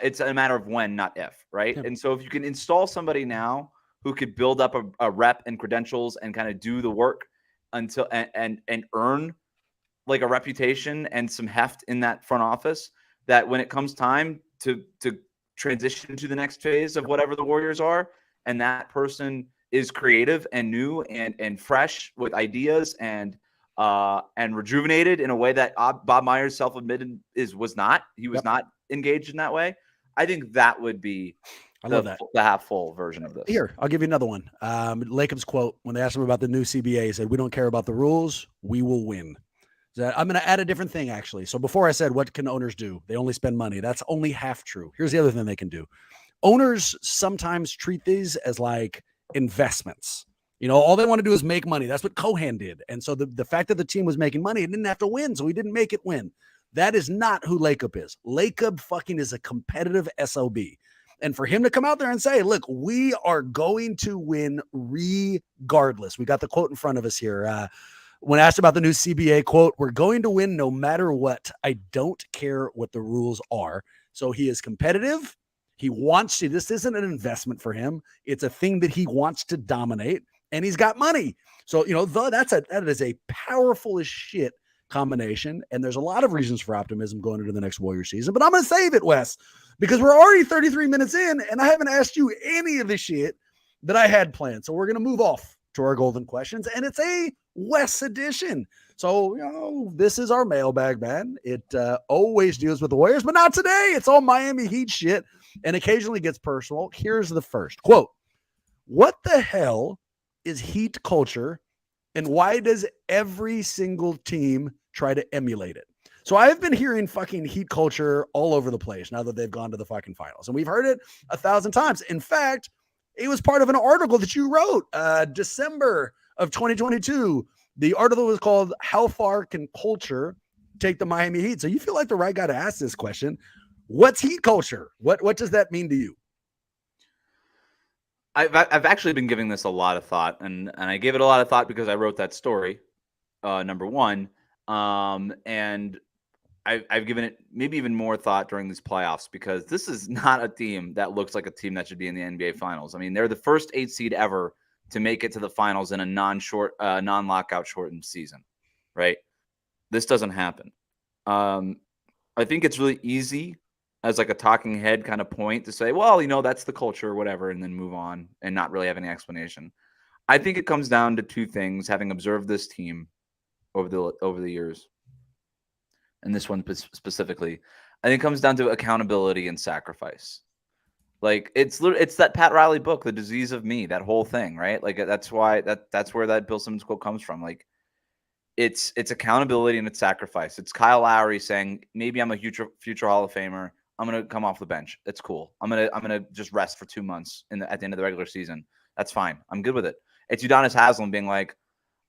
It's a matter of when, not if, right?
Yeah.
And so if you can install somebody now who could build up a rep and credentials and kind of do the work until and earn like a reputation and some heft in that front office, that when it comes time to transition to the next phase of whatever the Warriors are, and that person is creative and new and fresh with ideas and rejuvenated in a way that Bob Myers self-admitted was not. He was not engaged in that way. I think that would be the half full version of this.
Here, I'll give you another one. Lacob's quote when they asked him about the new CBA, he said, "We don't care about the rules. We will win." I'm going to add a different thing, actually. So before I said, what can owners do? They only spend money. That's only half true. Here's the other thing they can do. Owners sometimes treat these as like investments. All they want to do is make money. That's what Cohan did. And so the fact that the team was making money, it didn't have to win, so he didn't make it win. That is not who Lacob is. Lacob fucking is a competitive SOB. And for him to come out there and say, look, we are going to win regardless. We got the quote in front of us here. When asked about the new CBA, quote, "We're going to win no matter what. I don't care what the rules are." So he is competitive. He wants to. This isn't an investment for him. It's a thing that he wants to dominate. And he's got money. So, that is a powerful as shit combination. And there's a lot of reasons for optimism going into the next Warrior season. But I'm going to save it, Wes, because we're already 33 minutes in, and I haven't asked you any of the shit that I had planned. So we're going to move off to our golden questions. And it's a Wes edition. So, this is our mailbag, man. It always deals with the Warriors, but not today. It's all Miami Heat shit and occasionally gets personal. Here's the first quote. "What the hell is Heat culture, and why does every single team try to emulate it?" So I've been hearing fucking Heat culture all over the place now that they've gone to the fucking finals, and we've heard it 1,000 times. In fact, it was part of an article that you wrote December of 2022. The article was called "How Far Can Culture Take the Miami Heat?" So you feel like the right guy to ask this question. What's Heat culture? What does that mean to you?
I've actually been giving this a lot of thought, and I gave it a lot of thought because I wrote that story, number one, and I've given it maybe even more thought during these playoffs because this is not a team that looks like a team that should be in the NBA Finals. I mean, they're the first 8 seed ever to make it to the finals in a non-lockout shortened season, right? This doesn't happen. I think it's really easy as like a talking head kind of point to say, well, that's the culture or whatever, and then move on and not really have any explanation. I think it comes down to two things, having observed this team over the years. And this one specifically, I think it comes down to accountability and sacrifice. Like it's that Pat Riley book, The Disease of Me, that whole thing, right? Like that's why that's where that Bill Simmons quote comes from. Like it's accountability and it's sacrifice. It's Kyle Lowry saying, maybe I'm a future Hall of Famer. I'm gonna come off the bench. It's cool. I'm gonna just rest for 2 months at the end of the regular season. That's fine. I'm good with it. It's Udonis Haslem being like,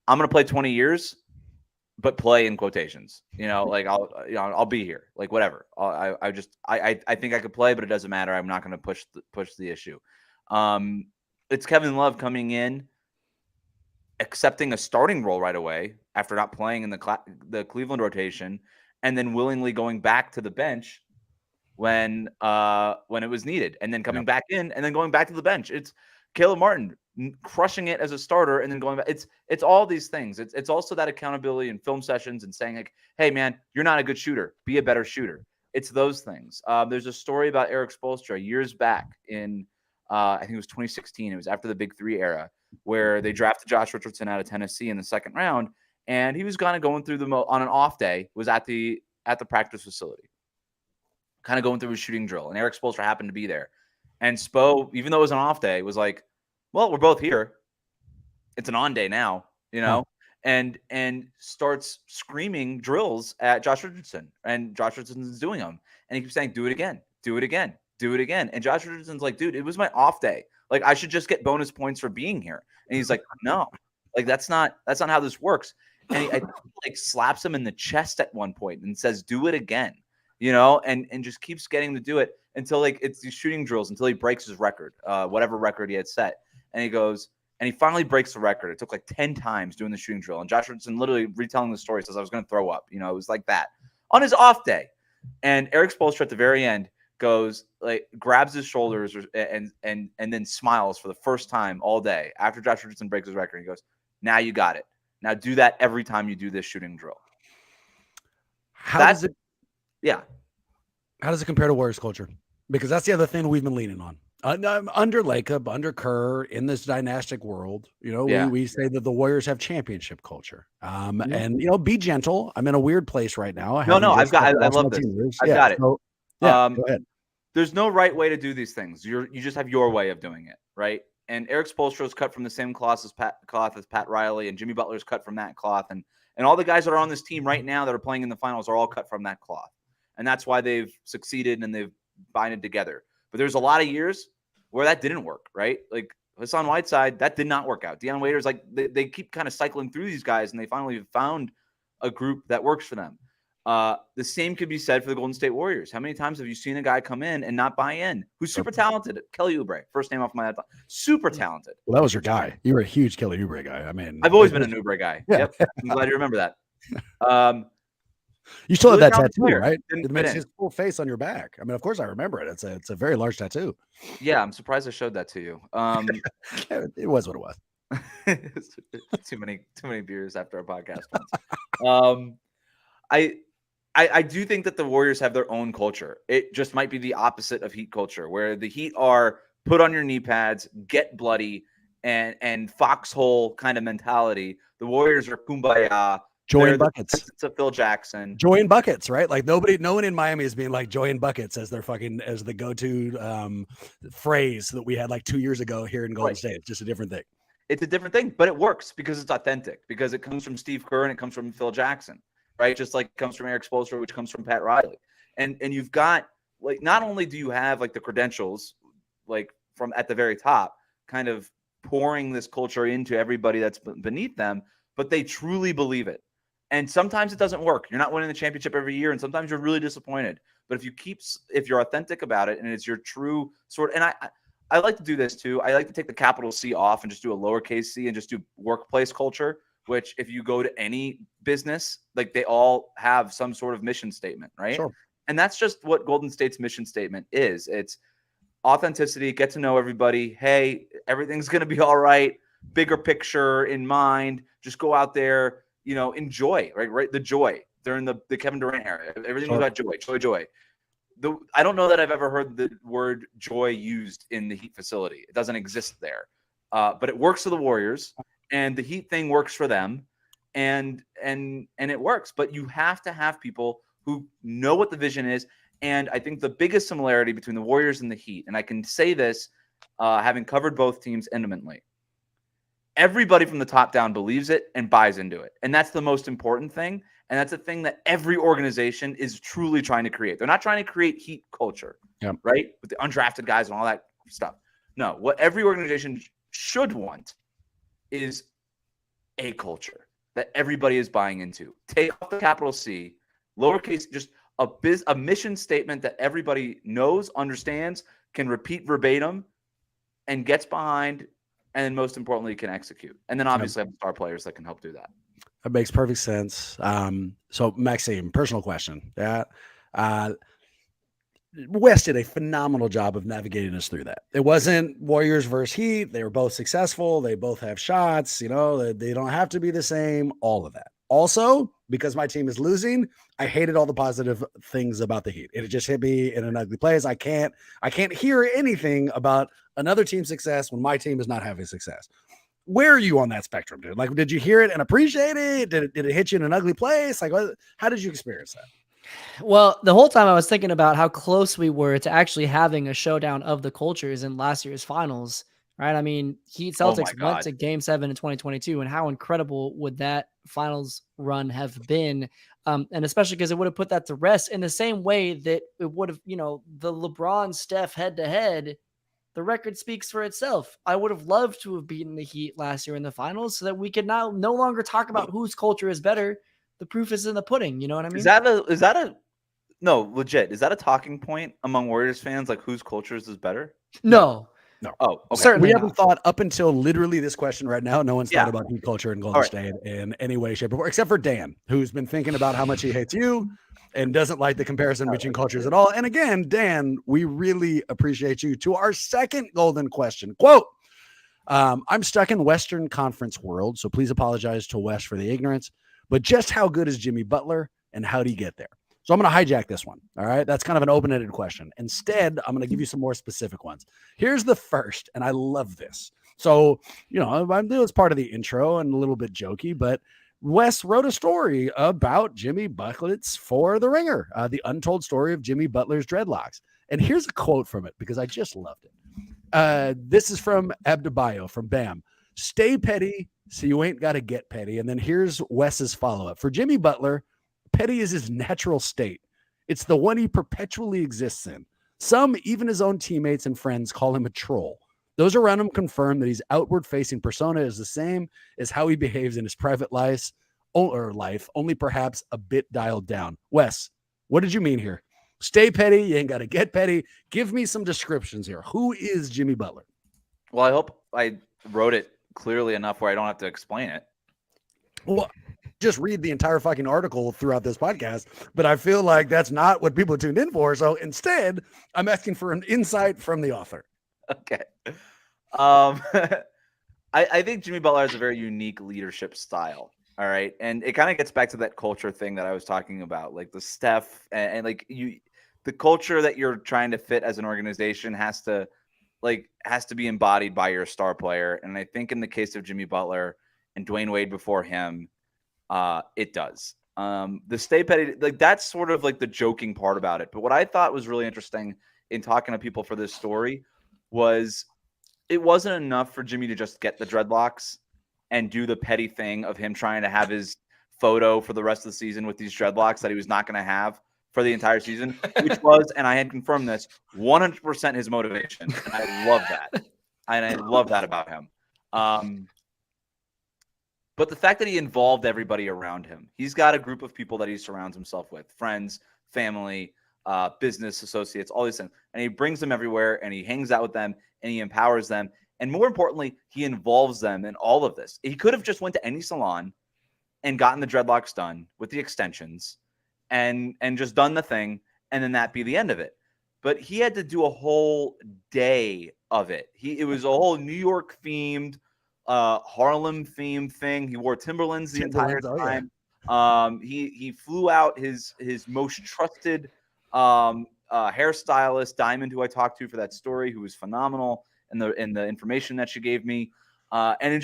I'm gonna play 20 years, but play in quotations. Like I'll be here. Like whatever. I think I could play, but it doesn't matter. I'm not gonna push the issue. It's Kevin Love coming in, accepting a starting role right away after not playing in the Cleveland rotation, and then willingly going back to the bench when it was needed, and then coming back in and then going back to the bench. It's Caleb Martin crushing it as a starter and then going back. It's all these things. It's also that accountability in film sessions and saying like, hey man, you're not a good shooter. Be a better shooter. It's those things. There's a story about Eric Spoelstra years back in I think it was 2016. It was after the Big Three era where they drafted Josh Richardson out of Tennessee in the second round, and he was kind of going through on an off day, was at the practice facility, kind of going through his shooting drill, and Eric Spoelstra happened to be there. And Spo, even though it was an off day, was like, well, we're both here. It's an on day now, and starts screaming drills at Josh Richardson, and Josh Richardson's doing them. And he keeps saying, do it again, do it again, do it again. And Josh Richardson's like, dude, it was my off day. Like, I should just get bonus points for being here. And he's like, no, like, that's not how this works. And I think he like slaps him in the chest at one point and says, do it again, and just keeps getting to do it until like it's these shooting drills until he breaks his record, whatever record he had set. And he finally breaks the record. It took like 10 times doing the shooting drill. And Josh Richardson literally retelling the story says, I was going to throw up. It was like that on his off day. And Eric Spoelstra at the very end goes, like, grabs his shoulders and then smiles for the first time all day after Josh Richardson breaks his record. He goes, now you got it. Now do that every time you do this shooting drill. How does it
compare to Warriors culture? Because that's the other thing we've been leaning on. Under Lacob, under Kerr, in this dynastic world, we say that the Warriors have championship culture. And be gentle. I'm in a weird place right now.
I love this. I've got it.
So, go ahead.
There's no right way to do these things. You just have your way of doing it, right? And Eric Spoelstra is cut from the same cloth as Pat Riley, and Jimmy Butler is cut from that cloth, and all the guys that are on this team right now that are playing in the finals are all cut from that cloth, and that's why they've succeeded and they've binded together. But there's a lot of years where that didn't work, right? Like Hassan Whiteside, that did not work out. Deion Waiters, like they keep kind of cycling through these guys, and they finally found a group that works for them. The same could be said for the Golden State Warriors. How many times have you seen a guy come in and not buy in? Who's super talented? Kelly Oubre, first name off my head. Super talented.
Well, that was your guy. You were a huge Kelly Oubre guy. I mean,
I've always been an Oubre guy. Yeah. Yep. I'm glad you remember that.
You still have that tattoo, right? It makes his full face on your back. I mean, of course I remember it. It's a very large tattoo.
Yeah, I'm surprised I showed that to you.
It was what it was.
Too many beers after our podcast I do think that the Warriors have their own culture. It just might be the opposite of Heat culture, where the Heat are put on your knee pads, get bloody, and foxhole kind of mentality. The Warriors are kumbaya.
Joy and buckets.
It's a Phil Jackson.
Joy and buckets, right? Like no one in Miami is being like joy and buckets as the go-to phrase that we had like 2 years ago here in Golden State. It's just a different thing.
It's a different thing, but it works because it's authentic, because it comes from Steve Kerr and it comes from Phil Jackson, right? Just like it comes from Eric Spoelstra, which comes from Pat Riley. And you've got, like, not only do you have like the credentials, like from at the very top, kind of pouring this culture into everybody that's beneath them, but they truly believe it. And sometimes it doesn't work. You're not winning the championship every year, and sometimes you're really disappointed. But if you're authentic about it and it's your true sort, and I like to do this too. I like to take the capital C off and just do a lowercase c and just do workplace culture, which if you go to any business, like they all have some sort of mission statement, right?
Sure.
And that's just what Golden State's mission statement is. It's authenticity, get to know everybody. Hey, everything's going to be all right. Bigger picture in mind. Just go out there, enjoy, right? The joy during the Kevin Durant era. Everything was about joy. I don't know that I've ever heard the word joy used in the Heat facility. It doesn't exist there. But it works for the Warriors, and the Heat thing works for them, and it works. But you have to have people who know what the vision is. And I think the biggest similarity between the Warriors and the Heat, and I can say this having covered both teams intimately, everybody from the top down believes it and buys into it. And that's the most important thing. And that's a thing that every organization is truly trying to create. They're not trying to create Heat culture, right? With the undrafted guys and all that stuff. No, what every organization should want is a culture that everybody is buying into. Take off the capital C, lowercase, just a mission statement that everybody knows, understands, can repeat verbatim, and gets behind, and most importantly, can execute. And then obviously have star players that can help do that.
That makes perfect sense. So Maxime, personal question. West did a phenomenal job of navigating us through that. It wasn't Warriors versus Heat. They were both successful. They both have shots. They don't have to be the same. All of that. Also, because my team is losing, I hated all the positive things about the Heat. It just hit me in an ugly place. I can't hear anything about another team's success when my team is not having success. Where are you on that spectrum, dude? Like, did you hear it and appreciate it? Did it hit you in an ugly place? Like, how did you experience that?
Well, the whole time I was thinking about how close we were to actually having a showdown of the cultures in last year's finals, right? I mean, Heat Celtics went to Game 7 in 2022, and how incredible would that finals run have been? And especially because it would have put that to rest in the same way that it would have, the LeBron Steph head-to-head. The record speaks for itself. I would have loved to have beaten the Heat last year in the finals so that we could now no longer talk about whose culture is better. The proof is in the pudding. You know what I mean?
No, legit. Is that a talking point among Warriors fans? Like, whose cultures is better?
No.
Oh, okay.
Certainly
we haven't thought up until literally this question right now. No one's thought about Heat culture in Golden State in any way, shape, or form, except for Dan, who's been thinking about how much he hates you and doesn't like the comparison between cultures at all. And again, Dan, we really appreciate you. To our second golden question, quote, I'm stuck in Western Conference world, so please apologize to West for the ignorance, but just how good is Jimmy Butler and how did he get there? So I'm going to hijack this one. All right. That's kind of an open-ended question. Instead, I'm going to give you some more specific ones. Here's the first, and I love this. So, it's part of the intro and a little bit jokey, but Wes wrote a story about Jimmy Buckets for The Ringer, the untold story of Jimmy Butler's dreadlocks. And here's a quote from it because I just loved it. This is from Abdebayo from BAM. Stay petty so you ain't got to get petty. And then here's Wes's follow-up. For Jimmy Butler, petty is his natural state. It's the one he perpetually exists in. Some, even his own teammates and friends, call him a troll. Those around him confirm that his outward-facing persona is the same as how he behaves in his private life, only perhaps a bit dialed down. Wes, what did you mean here? Stay petty. You ain't got to get petty. Give me some descriptions here. Who is Jimmy Butler?
Well, I hope I wrote it clearly enough where I don't have to explain it.
Well, just read the entire fucking article throughout this podcast, but I feel like that's not what people tuned in for. So instead, I'm asking for an insight from the author.
Okay. I think Jimmy Butler has a very unique leadership style. All right. And it kind of gets back to that culture thing that I was talking about, like the Steph and like the culture that you're trying to fit as an organization has to be embodied by your star player. And I think in the case of Jimmy Butler and Dwayne Wade before him, it does. The stay petty, like that's sort of like the joking part about it. But what I thought was really interesting in talking to people for this story was it wasn't enough for Jimmy to just get the dreadlocks and do the petty thing of him trying to have his photo for the rest of the season with these dreadlocks that he was not going to have for the entire season, which was, and I had confirmed this, 100% his motivation. And I love that. And I love that about him. But the fact that he involved everybody around him, he's got a group of people that he surrounds himself with, friends, family, business associates, all these things. And he brings them everywhere, and he hangs out with them, and he empowers them. And more importantly, he involves them in all of this. He could have just went to any salon and gotten the dreadlocks done with the extensions and just done the thing, and then that be the end of it. But he had to do a whole day of it. It was a whole New York themed, Harlem themed thing. He wore Timberlands the entire time. He flew out his most trusted hairstylist, Diamond, who I talked to for that story, who was phenomenal in the information that she gave me. And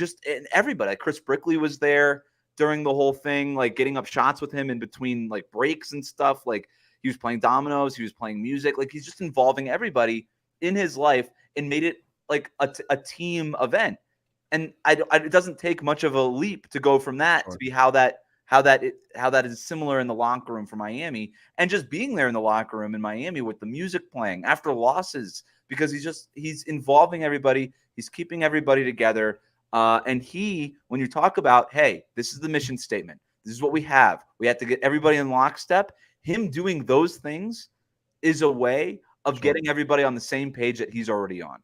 everybody, like Chris Brickley was there during the whole thing, like getting up shots with him in between like breaks and stuff. Like he was playing dominoes, he was playing music, like he's just involving everybody in his life and made it like a team event. And it doesn't take much of a leap to go from that to be how that is similar in the locker room for Miami, and just being there in the locker room in Miami with the music playing after losses, because he's involving everybody, he's keeping everybody together. And when you talk about, hey, this is the mission statement, this is what we have to get everybody in lockstep. Him doing those things is a way of getting everybody on the same page that he's already on.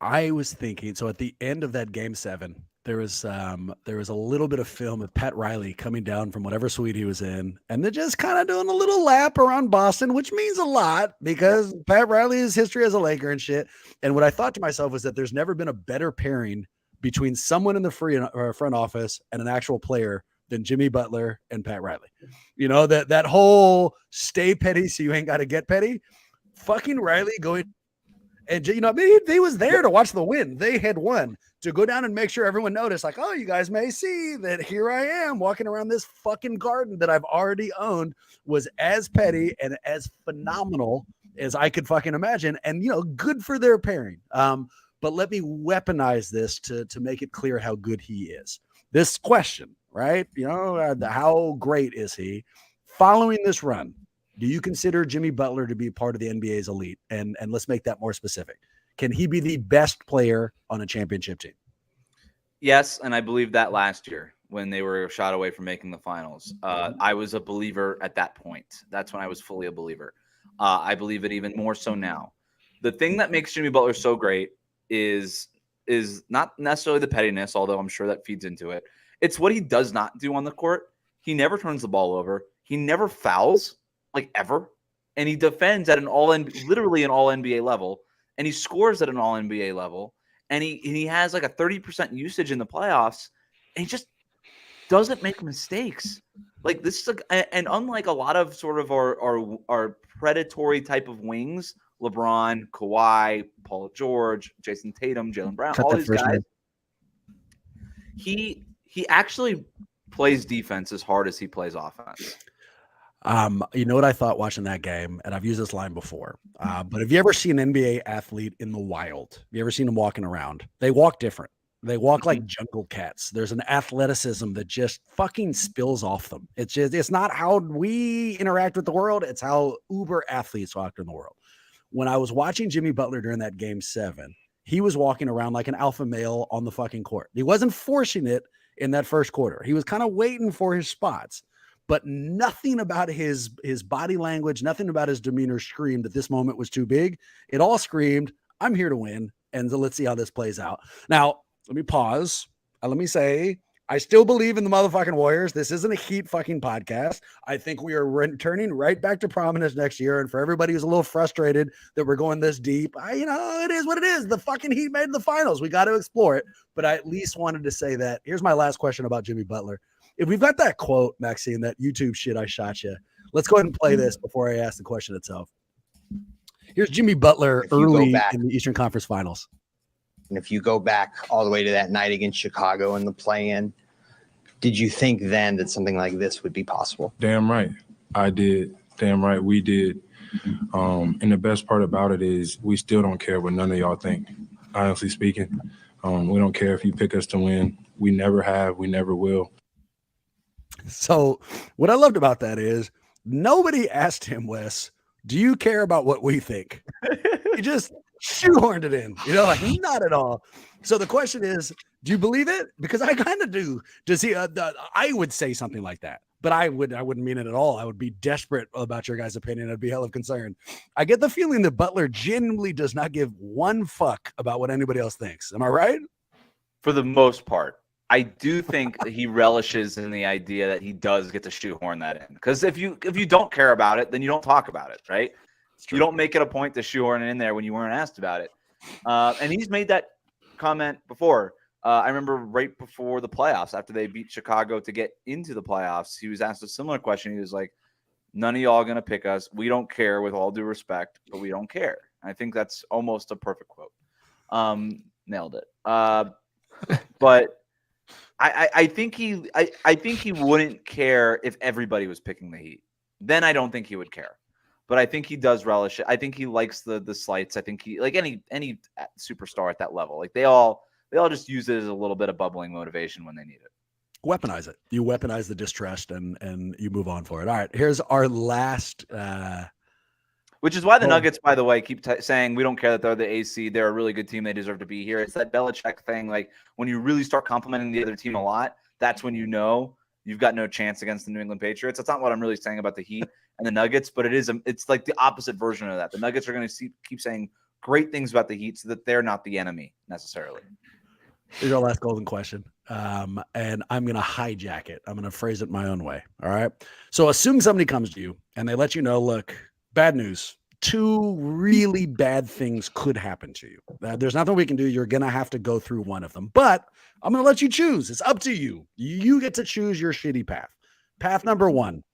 I was thinking, so at the end of that game 7, there was a little bit of film of Pat Riley coming down from whatever suite he was in, and they're just kind of doing a little lap around Boston, which means a lot because Pat Riley's history as a Laker and shit. And what I thought to myself was that there's never been a better pairing between someone in the front office and an actual player than Jimmy Butler and Pat Riley. You know, that whole stay petty so you ain't got to get petty. Fucking Riley going. And, you know, they was there to watch the win. They had won, to go down and make sure everyone noticed, like, oh, you guys may see that here I am walking around this fucking garden that I've already owned, was as petty and as phenomenal as I could fucking imagine. And, you know, good for their pairing. But let me weaponize this to make it clear how good he is. This question, right? You know, how great is he? Following this run, do you consider Jimmy Butler to be part of the NBA's elite? And let's make that more specific. Can he be the best player on a championship team?
Yes, and I believe that last year when they were a shot away from making the finals. I was a believer at that point. That's when I was fully a believer. I believe it even more so now. The thing that makes Jimmy Butler so great is not necessarily the pettiness, although I'm sure that feeds into it. It's what he does not do on the court. He never turns the ball over. He never fouls. Like ever, and he defends at literally an all NBA level, and he scores at an all NBA level, and he has like a 30% usage in the playoffs, and he just doesn't make mistakes. Like this is and unlike a lot of sort of our predatory type of wings, LeBron, Kawhi, Paul George, Jason Tatum, Jaylen Brown, all these guys, he actually plays defense as hard as he plays offense.
You know what I thought watching that game, and I've used this line before, but have you ever seen an NBA athlete in the wild? Have you ever seen them walking around? They walk different. They walk like jungle cats. There's an athleticism that just fucking spills off them. It's not how we interact with the world. It's how uber athletes walk in the world. When I was watching Jimmy Butler during that game 7, he was walking around like an alpha male on the fucking court. He wasn't forcing it in that first quarter. He was kind of waiting for his spots. But nothing about his body language, nothing about his demeanor screamed that this moment was too big. It all screamed, I'm here to win, and so let's see how this plays out. Now, let me pause. Let me say, I still believe in the motherfucking Warriors. This isn't a Heat fucking podcast. I think we are returning right back to prominence next year, and for everybody who's a little frustrated that we're going this deep, it is what it is. The fucking Heat made the finals. We got to explore it, but I at least wanted to say that. Here's my last question about Jimmy Butler. If we've got that quote, Maxine, that YouTube shit I shot you, let's go ahead and play this before I ask the question itself. Here's Jimmy Butler early in the Eastern Conference Finals.
And if you go back all the way to that night against Chicago in the play-in, did you think then that something like this would be possible?
Damn right. I did. Damn right. We did. And the best part about it is we still don't care what none of y'all think, honestly speaking. We don't care if you pick us to win. We never have. We never will.
So what I loved about that is nobody asked him, Wes, do you care about what we think? He just shoehorned it in, like not at all. So the question is, do you believe it? Because I kind of do. Does he? I would say something like that. but I wouldn't mean it at all. I would be desperate about your guys' opinion. I'd be hell of concerned. I get the feeling that Butler genuinely does not give one fuck about what anybody else thinks. Am I right?
For the most part. I do think that he relishes in the idea that he does get to shoehorn that in. Because if you don't care about it, then you don't talk about it, right? You don't make it a point to shoehorn it in there when you weren't asked about it. And he's made that comment before. I remember right before the playoffs, after they beat Chicago to get into the playoffs, he was asked a similar question. He was like, none of y'all are going to pick us. We don't care, with all due respect, but we don't care. I think that's almost a perfect quote. Nailed it. But I think he wouldn't care if everybody was picking the Heat. Then I don't think he would care. But I think he does relish it. I think he likes the slights. I think he, like any superstar at that level, like they all just use it as a little bit of bubbling motivation when they need it.
Weaponize it. You weaponize the distrust and you move on for it. All right, here's our last.
Which is why the Nuggets, by the way, keep saying we don't care that they're the AC. They're a really good team. They deserve to be here. It's that Belichick thing. Like when you really start complimenting the other team a lot, that's when you know you've got no chance against the New England Patriots. That's not what I'm really saying about the Heat and the Nuggets, but it's like the opposite version of that. The Nuggets are going to keep saying great things about the Heat so that they're not the enemy necessarily.
Here's our last golden question. And I'm going to hijack it. I'm going to phrase it my own way. All right. So assume somebody comes to you and they let you know, look, bad news. 2 really bad things could happen to you. There's nothing we can do. You're going to have to go through one of them, but I'm going to let you choose. It's up to you. You get to choose your shitty path. Path number 1,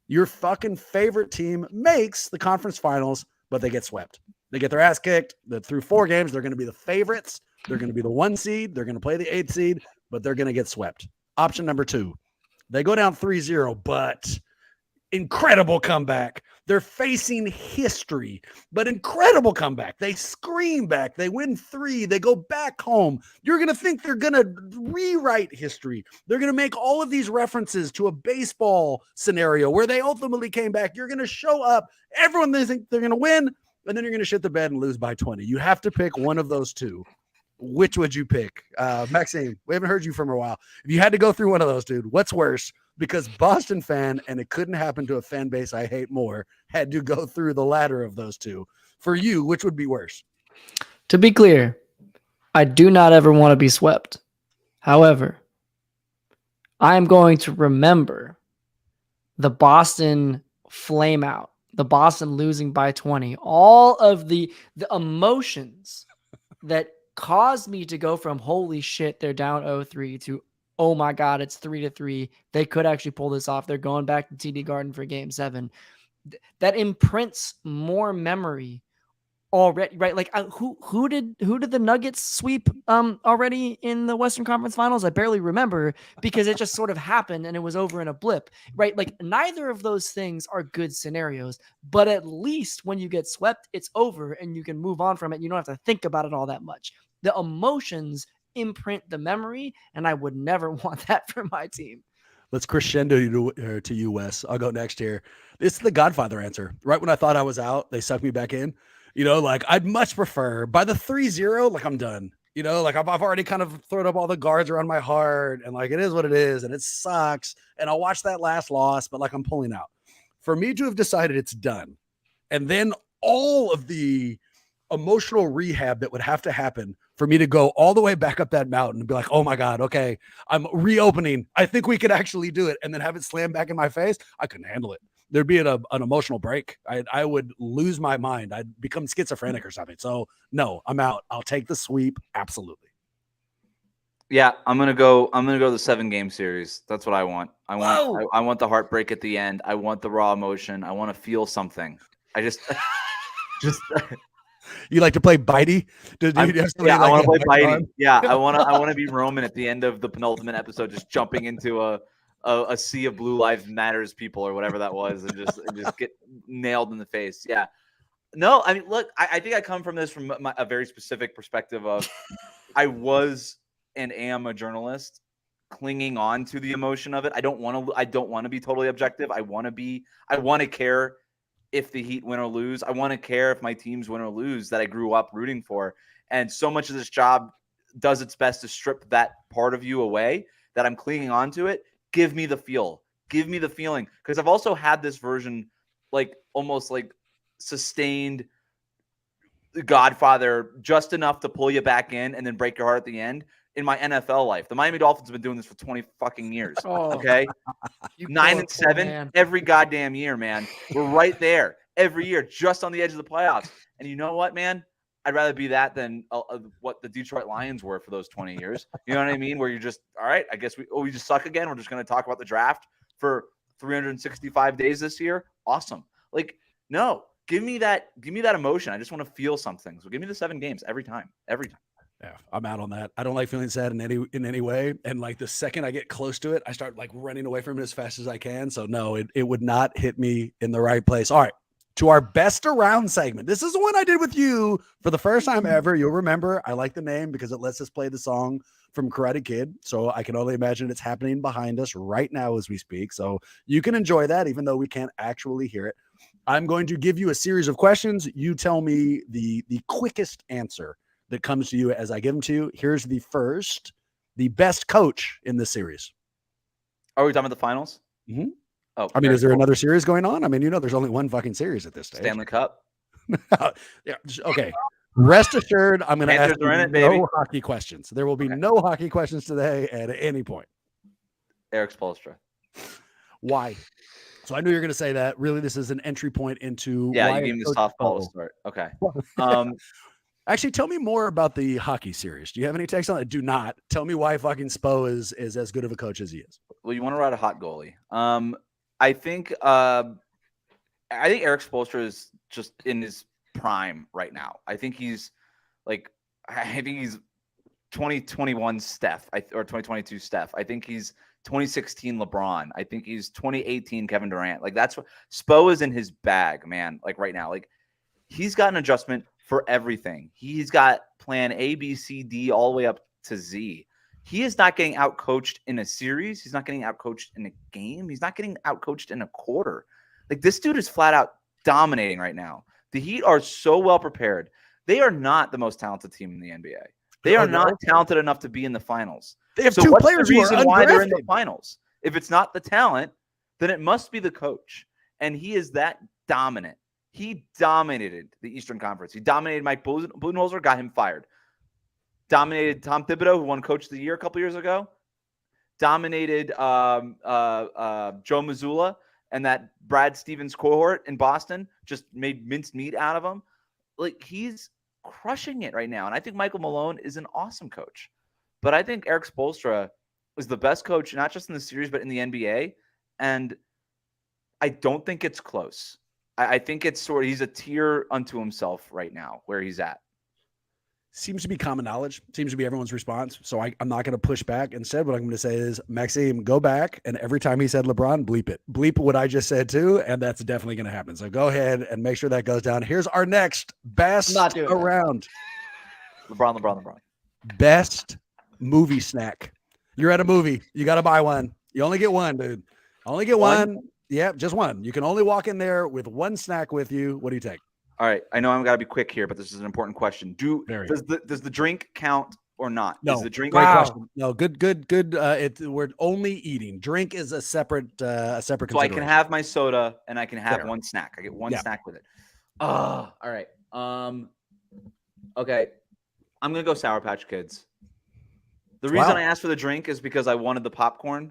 your fucking favorite team makes the conference finals, but they get swept. They get their ass kicked. Through 4 games, they're going to be the favorites. They're going to be the 1 seed. They're going to play the 8th seed, but they're going to get swept. Option number 2, they go down 3-0, but incredible comeback. They're facing history, but incredible comeback. They scream back. They win 3. They go back home. You're going to think they're going to rewrite history. They're going to make all of these references to a baseball scenario where they ultimately came back. You're going to show up. Everyone, they think they're going to win, and then you're going to shit the bed and lose by 20. You have to pick one of those 2. Which would you pick? Maxime, we haven't heard you from a while. If you had to go through one of those, dude, what's worse? Because Boston fan, and it couldn't happen to a fan base I hate more, had to go through the latter of those 2. For you, which would be worse?
To be clear, I do not ever want to be swept. However, I am going to remember the Boston flame out, the Boston losing by 20, all of the emotions that caused me to go from holy shit, they're down 0-3 to oh my God, it's 3-3. They could actually pull this off. They're going back to TD Garden for Game 7. That imprints more memory already, right? Like who did the Nuggets sweep already in the Western Conference Finals? I barely remember because it just sort of happened and it was over in a blip, right? Like neither of those things are good scenarios, but at least when you get swept, it's over and you can move on from it. You don't have to think about it all that much. The emotions imprint the memory, and I would never want that for my team.
Let's crescendo to you, Wes. I'll go next here. It's the Godfather answer. Right when I thought I was out, they sucked me back in. You know, like I'd much prefer by the 3-0, like I'm done. You know, like I've already kind of thrown up all the guards around my heart, and like it is what it is, and it sucks. And I'll watch that last loss, but like I'm pulling out. For me to have decided it's done, and then all of the emotional rehab that would have to happen for me to go all the way back up that mountain and be like, oh my God, okay, I'm reopening. I think we could actually do it. And then have it slam back in my face. I couldn't handle it. There'd be an emotional break. I would lose my mind. I'd become schizophrenic or something. So no, I'm out. I'll take the sweep. Absolutely.
Yeah, I'm gonna go the 7-game series. That's what I want. I want the heartbreak at the end. I want the raw emotion. I want to feel something. I just
You like to play Bitey?
I want to play Bitey. Yeah, I want to be Roman at the end of the penultimate episode, just jumping into a sea of Blue Lives Matters people or whatever that was, and just get nailed in the face. Yeah. No, I mean, look, I think I come from this from a very specific perspective of I was and am a journalist clinging on to the emotion of it. I don't want to be totally objective. I want to care if the Heat win or lose. I want to care if my teams win or lose that I grew up rooting for. And so much of this job does its best to strip that part of you away that I'm clinging on to it. Give me the feel. Give me the feeling, because I've also had this version, like almost like sustained Godfather, just enough to pull you back in and then break your heart at the end. In my NFL life, the Miami Dolphins have been doing this for 20 fucking years. Okay, 9-7 every goddamn year, man. We're right there every year, just on the edge of the playoffs. And you know what, man? I'd rather be that than what the Detroit Lions were for those 20 years. You know what I mean? Where you're just, all right, I guess we just suck again. We're just going to talk about the draft for 365 days this year. Awesome. Like, no, give me that emotion. I just want to feel something. So give me the 7 games every time.
Yeah, I'm out on that. I don't like feeling sad in any way. And like the second I get close to it, I start like running away from it as fast as I can. So no, it would not hit me in the right place. All right. To our best around segment. This is the one I did with you for the first time ever. You'll remember. I like the name because it lets us play the song from Karate Kid. So I can only imagine it's happening behind us right now as we speak. So you can enjoy that, even though we can't actually hear it. I'm going to give you a series of questions. You tell me the quickest answer that comes to you as I give them to you. Here's the first, the best coach in this series.
Are we talking about the finals?
Mm-hmm.
Oh,
I mean, is there another series going on? I mean, there's only one fucking series at this stage.
Stanley Cup.
Yeah. Okay. Rest assured, I'm going to ask you
no
hockey questions. There will be no hockey questions today at any point.
Eric Spoelstra.
Why? So I knew you were going to say that. Really, this is an entry point into.
Yeah, you gave me the softball to start. Okay.
Actually, tell me more about the hockey series. Do you have any takes on it? Do not. Tell me why fucking Spo is as good of a coach as he is.
Well, you want to ride a hot goalie. I think Eric Spoelstra is just in his prime right now. I think he's 2021 Steph or 2022 Steph. I think he's 2016 LeBron. I think he's 2018 Kevin Durant. Like, that's what Spo is in his bag, man. Like right now, like he's got an adjustment for everything. He's got plan A, B, C, D, all the way up to Z. He is not getting outcoached in a series. He's not getting outcoached in a game. He's not getting outcoached in a quarter. Like, this dude is flat out dominating right now. The Heat are so well prepared. They are not the most talented team in the NBA. They are not talented enough to be in the finals.
They have two players who are undrafted.
Why they're in the finals? If it's not the talent, then it must be the coach. And he is that dominant. He dominated the Eastern Conference. He dominated Mike Budenholzer, got him fired. Dominated Tom Thibodeau, who won Coach of the Year a couple years ago. Dominated Joe Mazzulla and that Brad Stevens cohort in Boston. Just made minced meat out of him. Like, he's crushing it right now. And I think Michael Malone is an awesome coach. But I think Eric Spoelstra is the best coach, not just in the series, but in the NBA. And I don't think it's close. I think it's he's a tier unto himself right now where he's at.
Seems to be common knowledge. Seems to be everyone's response. So I'm not going to push back. Instead, what I'm going to say is, Maxime, go back, and every time he said LeBron, bleep it. Bleep what I just said too, and that's definitely going to happen. So go ahead and make sure that goes down. Here's our next best around.
LeBron.
Best movie snack. You're at a movie. You got to buy one. You only get one, dude. Only get one. Yeah, just one. You can only walk in there with one snack with you. What do you take?
All right. I know I'm got to be quick here, but this is an important question. Does the drink count or not?
No.
Is the drink
question. No, good. We're only eating. Drink is a separate
So I can have my soda and I can have one snack. I get one snack with it. Oh, all right. Okay. I'm gonna go Sour Patch Kids. The reason I asked for the drink is because I wanted the popcorn.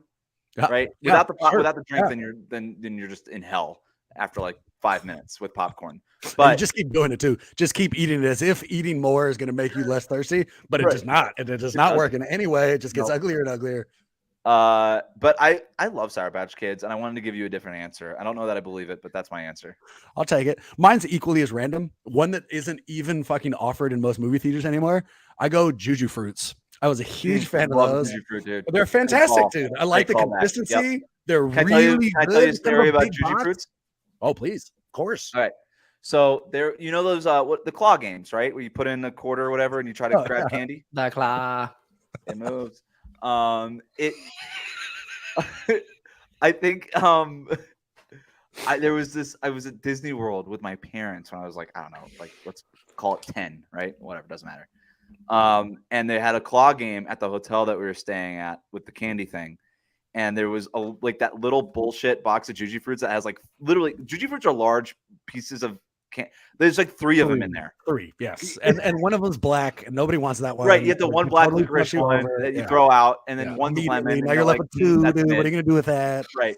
Right? Without the drink, then you're just in hell after like 5 minutes with popcorn. But
you just keep doing it too. Just keep eating it as if eating more is going to make you less thirsty, but it does not. It does not work in any way. It just gets uglier and uglier.
But I love Sour Patch Kids, and I wanted to give you a different answer. I don't know that I believe it, but that's my answer.
I'll take it. Mine's equally as random. One that isn't even fucking offered in most movie theaters anymore. I go Juju Fruits. I was a huge fan of those.
Fruit, dude.
They're fantastic, dude. I like the consistency. Yep. They're really
Can I tell you a story about Juju Fruits?
Oh, please. Of course.
All right. So there, those the claw games, right? Where you put in a quarter or whatever and you try to grab candy.
The claw.
It moves. I think I was at Disney World with my parents when I was like, I don't know, like let's call it 10, right? Whatever, doesn't matter. And they had a claw game at the hotel that we were staying at with the candy thing. and there was like that little bullshit box of Juji Fruits that has like literally Juji Fruits are large pieces of there's like three of them in there.
Three, yes. And one of them's black, and nobody wants that one.
Right, you have the one black licorice one that you throw out, and then one's lemon.
Now you're left with two, dude. What are you gonna do with that?
Right.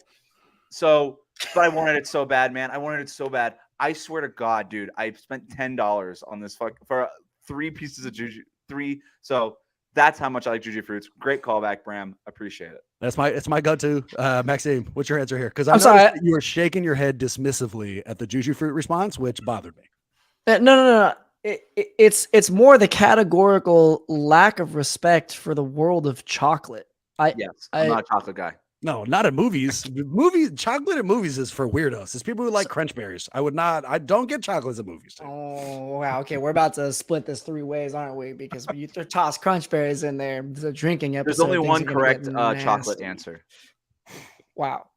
So, but I wanted it so bad, man. I wanted it so bad. I swear to God, dude, I spent $10 on this for 3 pieces of Juju. 3. So that's how much I like Juju Fruits. Great callback, Bram. Appreciate it.
It's my go-to. Maxime, what's your answer here? Because
I'm sorry,
you were shaking your head dismissively at the Juju Fruit response, which bothered me.
No. It's more the categorical lack of respect for the world of chocolate.
I'm not a chocolate guy.
No, not in movies. Chocolate in movies is for weirdos. It's people who like crunch berries. I don't get chocolates in movies. Too.
Oh, wow. Okay, we're about to split this 3 ways, aren't we? Because when you toss crunch berries in there, the drinking episode.
There's only one correct chocolate answer.
Wow.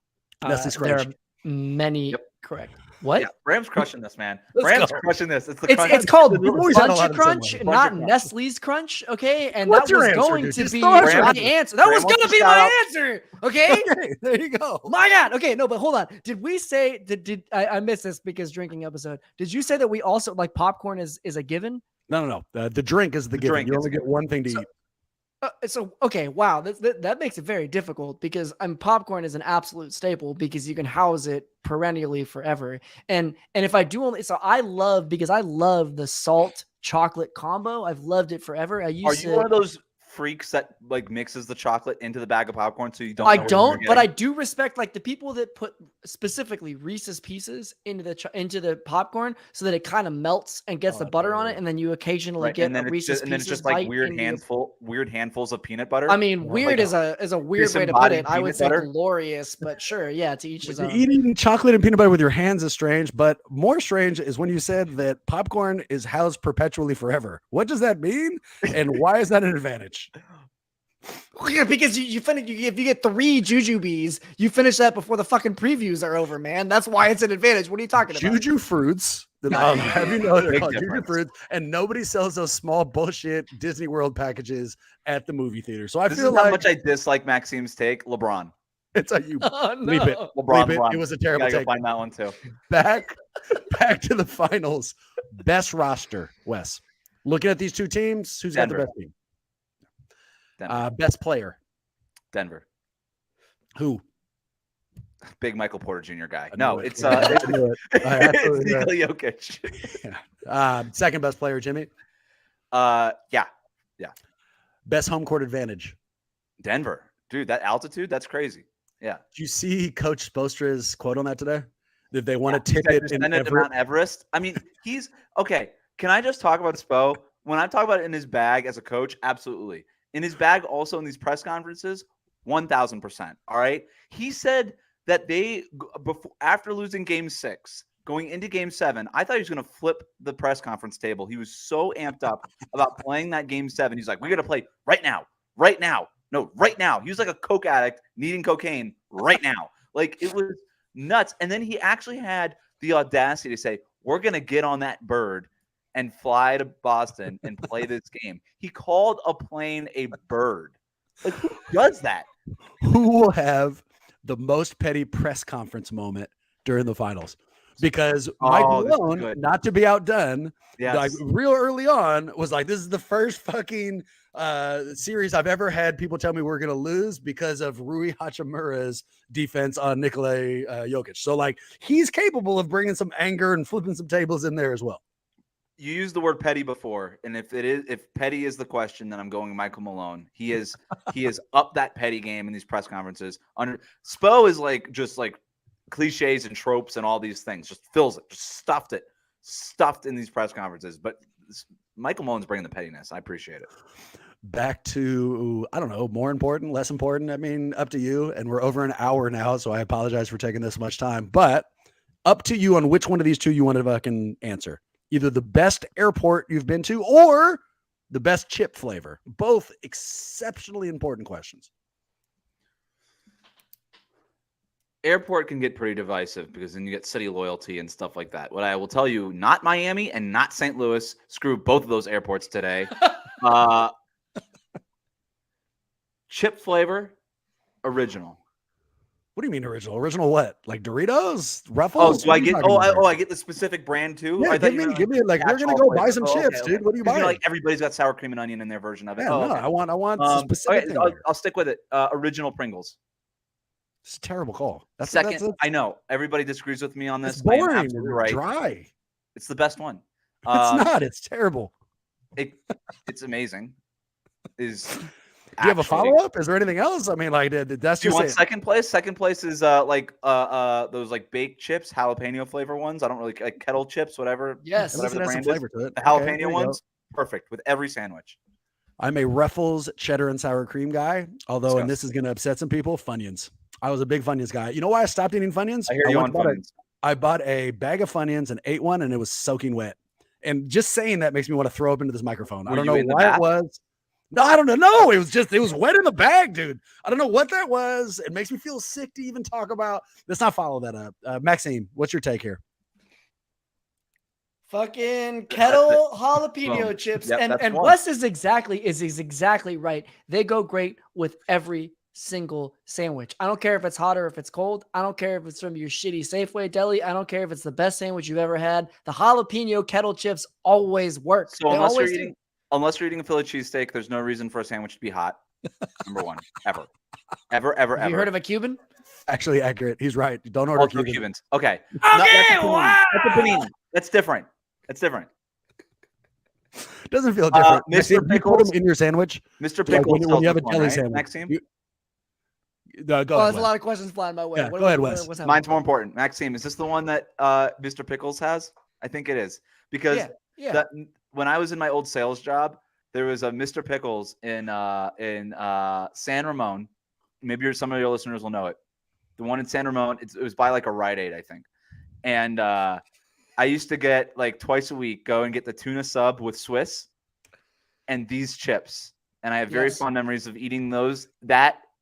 Nestle's
there
Crunch.
are many correct. What?
Yeah, Bram's crushing this, man.
Let's go.
Crushing this. It's
it's called
always had a
Bunch
lot
of
of
Crunch,
similar-
not
Bunch of Crunch.
Nestle's Crunch. Okay, and
What's
that was
your answer,
going
dude?
to
Just
be
throw out your
my
answer.
answer. That
Bram
was
wants
going to
to
be
shout
my
out.
answer. Okay.
Okay, there you go.
My God. Okay, no, but hold on. Did we say did I missed this because drinking episode? Did you say that we also like popcorn is a given?
No. The drink is the given.
drink
You
is
only get one thing to eat.
So okay, wow, that makes it very difficult because popcorn is an absolute staple because you can house it perennially forever. And if I do only, so I love the salt chocolate combo. I've loved it forever. Are you
one of those freaks that like mixes the chocolate into the bag of popcorn so you don't?
I
know what
don't,
you're
but I
getting?
do respect like the people that put specifically Reese's Pieces into the popcorn so that it kind of melts and gets the butter on it, and then you occasionally
Right,
get
and then
a Reese's
and then
Pieces
it's just like
bite
weird
into
handfuls of peanut butter.
I mean, weird is a weird way to put it. I would say
butter.
glorious, but sure, yeah, to each his own.
Eating chocolate and peanut butter with your hands is strange, but more strange is when you said that popcorn is housed perpetually forever. What does that mean, and why is that an advantage?
Yeah, because you finish. If you get 3 jujubes, you finish that before the fucking previews are over, man. That's why it's an advantage. What are you talking about?
Juju Fruits. Have you know they're
Big
called Juju
difference.
Fruits, and nobody sells those small bullshit Disney World packages at the movie theater. So I
This
feel
is how
like
much I dislike Maxime's take. LeBron.
it's a you
Oh, no.
bleep it.
LeBron.
Bleep it. It was a terrible
Gotta go
take.
find that one too.
Back to the finals. Best roster, Wes. Looking at these two teams, who's got the
Denver.
best team?
Denver.
Best player.
Denver.
Who?
Big Michael Porter Jr. guy.
I
No,
knew it.
it's
Yeah, I knew it. I absolutely
it's
knew it.
Nikola Jokic.
Second best player, Jimmy.
Yeah.
Best home court advantage.
Denver. Dude, that altitude, that's crazy. Yeah.
Did you see Coach Spoelstra's quote on that today? Did they want to
He
tip
said
it
just
in
send it to
Everett?
Mount Everest? I mean, he's okay. Can I just talk about Spo? When I talk about it in his bag as a coach, absolutely. In his bag, also in these press conferences, 1,000%. All right. He said that after losing game 6, going into game 7, I thought he was going to flip the press conference table. He was so amped up about playing that game 7. He's like, we got to play right now. No, right now. He was like a coke addict needing cocaine right now. Like, it was nuts. And then he actually had the audacity to say, we're going to get on that bird and fly to Boston and play this game. He called a plane a bird. Like, who does that?
Who will have the most petty press conference moment during the finals? Because Mike
Oh, this is
Malone,
good.
not to be outdone,
Yes.
like real early on, was like, this is the first fucking series I've ever had people tell me we're going to lose because of Rui Hachimura's defense on Nikola Jokic. So, like, he's capable of bringing some anger and flipping some tables in there as well.
You used the word petty before, and if petty is the question, then I'm going Michael Malone. He is up that petty game in these press conferences. Spo is like just like cliches and tropes and all these things, just fills it, just stuffed in these press conferences. But Michael Malone's bringing the pettiness. I appreciate it.
Back to, I don't know, more important, less important. I mean, up to you. And we're over an hour now, so I apologize for taking this much time. But up to you on which one of these two you want to fucking answer. Either the best airport you've been to or the best chip flavor. Both exceptionally important questions.
Airport can get pretty divisive because then you get city loyalty and stuff like that. What I will tell you, not Miami and not St. Louis. Screw both of those airports today. Chip flavor, original.
What do you mean original? Original what? Like Doritos, Ruffles?
So I get I get the specific brand too.
Yeah, give me like we're gonna go buy some chips, dude. What are you buying?
Like everybody's got sour cream and onion in their version of it.
Yeah, no, I want specific.
Okay, I'll stick with it. Original Pringles.
It's a terrible call. That's
second. I know everybody disagrees with me on this.
It's boring,
absolutely right.
Dry.
It's the best one.
It's not. It's terrible.
It's amazing.
Do you have a follow up? Is there anything else? I mean, like that's
do you want second place? Second place is those like baked chips, jalapeno flavor ones. I don't really like kettle chips, whatever.
Yes,
whatever the brand
flavor to it.
The jalapeno ones, perfect with every sandwich.
I'm a Ruffles cheddar and sour cream guy. Although, and this is going to upset some people, Funyuns. I was a big Funyuns guy. You know why I stopped eating Funyuns?
I hear you on Funyuns.
I bought a bag of Funyuns and ate one, and it was soaking wet. And just saying that makes me want to throw up into this microphone. I don't know why it was. No, I don't know. No, it was wet in the bag, dude. I don't know what that was. It makes me feel sick to even talk about. Let's not follow that up. Maxime, what's your take here?
Fucking kettle jalapeno chips.
Yep,
and Wes is exactly right. They go great with every single sandwich. I don't care if it's hot or if it's cold. I don't care if it's from your shitty Safeway deli. I don't care if it's the best sandwich you've ever had. The jalapeno kettle chips always work.
So unless you're eating a Philly cheesesteak, there's no reason for a sandwich to be hot. Number one, ever. Have
you heard of a Cuban?
Actually, accurate. He's right. Don't order
Cubans. Okay.
Okay. Wow.
That's a panini. That's different.
Doesn't feel different.
Mr. Pickles,
you put them in your sandwich.
Mr. Pickles,
when you have a deli sandwich.
Maxime?
Go ahead,
there's a lot of questions flying my way.
Yeah, go ahead, Wes.
Mine's more important. Maxime, is this the one that Mr. Pickles has? I think it is. Because when I was in my old sales job, there was a Mr. Pickles in San Ramon. Maybe some of your listeners will know it. The one in San Ramon, it was by like a Rite Aid, I think. And I used to get like twice a week, go and get the tuna sub with Swiss and these chips. And I have very fond memories of eating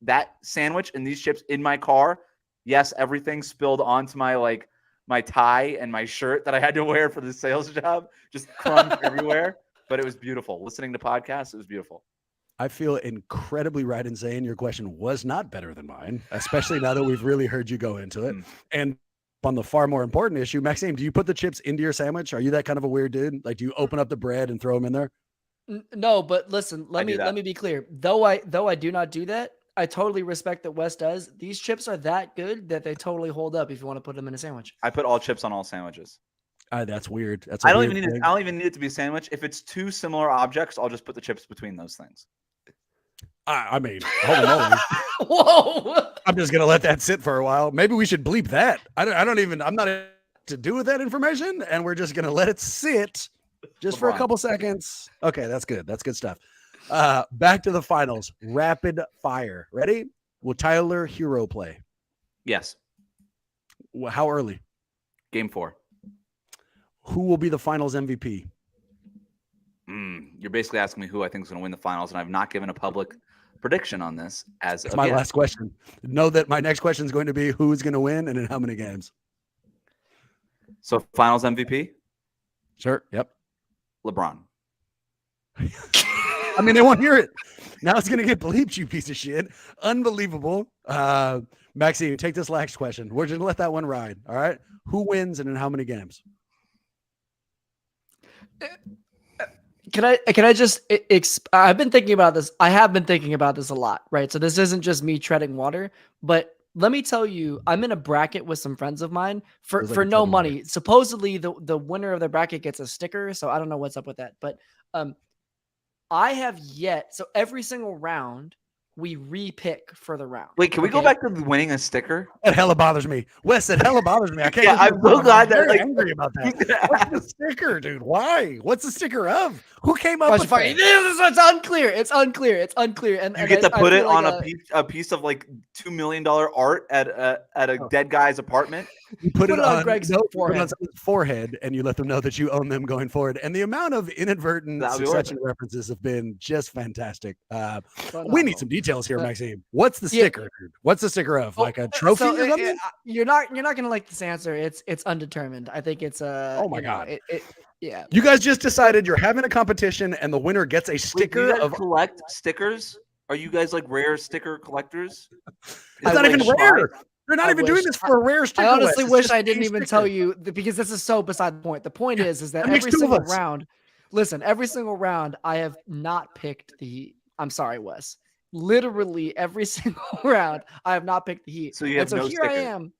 that sandwich and these chips in my car. Yes, everything spilled onto my tie and my shirt that I had to wear for the sales job, just crumbs everywhere. But it was beautiful. Listening to podcasts, it was beautiful.
I feel incredibly right in saying your question was not better than mine, especially now that we've really heard you go into it. And on the far more important issue, Maxime, do you put the chips into your sandwich? Are you that kind of a weird dude? Like, do you open up the bread and throw them in there?
No, but listen, let me be clear. Though I do not do that, I totally respect that Wes does. These chips are that good that they totally hold up if you want to put them in a sandwich.
I put all chips on all sandwiches.
That's weird.
I don't even need it to be a sandwich. If it's two similar objects, I'll just put the chips between those things.
I mean, holy moly.
Whoa!
I'm just gonna let that sit for a while. Maybe we should bleep that. I'm not to do with that information, and we're just gonna let it sit just for a couple seconds. Okay, that's good. That's good stuff. Back to the finals. Rapid fire. Ready? Will Tyler Hero play?
Yes.
How early?
Game 4.
Who will be the finals MVP?
You're basically asking me who I think is going to win the finals, and I've not given a public prediction on this as
That's my last question. Know that my next question is going to be who's going to win and in how many games.
So finals MVP?
Sure. Yep.
LeBron.
I mean, they won't hear it. Now it's going to get bleeped, you piece of shit. Unbelievable. Maxime, take this last question. We're just going to let that one ride. All right. Who wins and in how many games?
Can I just I've been thinking about this. I have been thinking about this a lot, right? So this isn't just me treading water, but let me tell you, I'm in a bracket with some friends of mine for no money. Supposedly the winner of the bracket gets a sticker, so I don't know what's up with that. But I have yet, so every single round we re-pick for the round.
Wait, can we go back to winning a sticker?
That hella bothers me. Wes, that hella bothers me. I can't.
Yeah, I'm so glad that
I'm angry about that. What's the sticker, dude? Why? What's the sticker of? Who came up with that?
It's unclear. It's unclear. And
you get to put it on a piece of like $2 million art at a dead guy's apartment.
You put it on Greg's forehead, and you let them know that you own them going forward. And the amount of inadvertent Succession references have been just fantastic. We need some details here, Maxime. What's the sticker, dude? What's the sticker of? Like a trophy or something?
You're not gonna like this answer. It's undetermined. I think it's
oh my god.
Yeah.
You guys just decided you're having a competition, and the winner gets a sticker.
Wait, do you guys collect stickers? Are you guys like rare sticker collectors?
It's not even rare. They're not even doing this for a rare sticker.
I honestly wish
just
I didn't
a
even
sticker.
tell you because this is so beside the point. The point is that every single round, listen, every single round I have not picked the Heat. I'm sorry, Wes. Literally every single round I have not picked the Heat.
So you have no
here
sticker.
I am.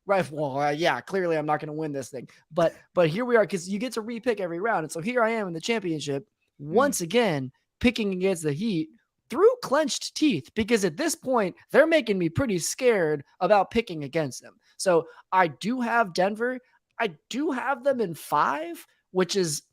Right. Well, yeah, clearly I'm not going to win this thing. But here we are because you get to repick every round. And so here I am in the championship once again picking against the Heat through clenched teeth, because at this point they're making me pretty scared about picking against them. So I do have Denver. I do have them in 5, which is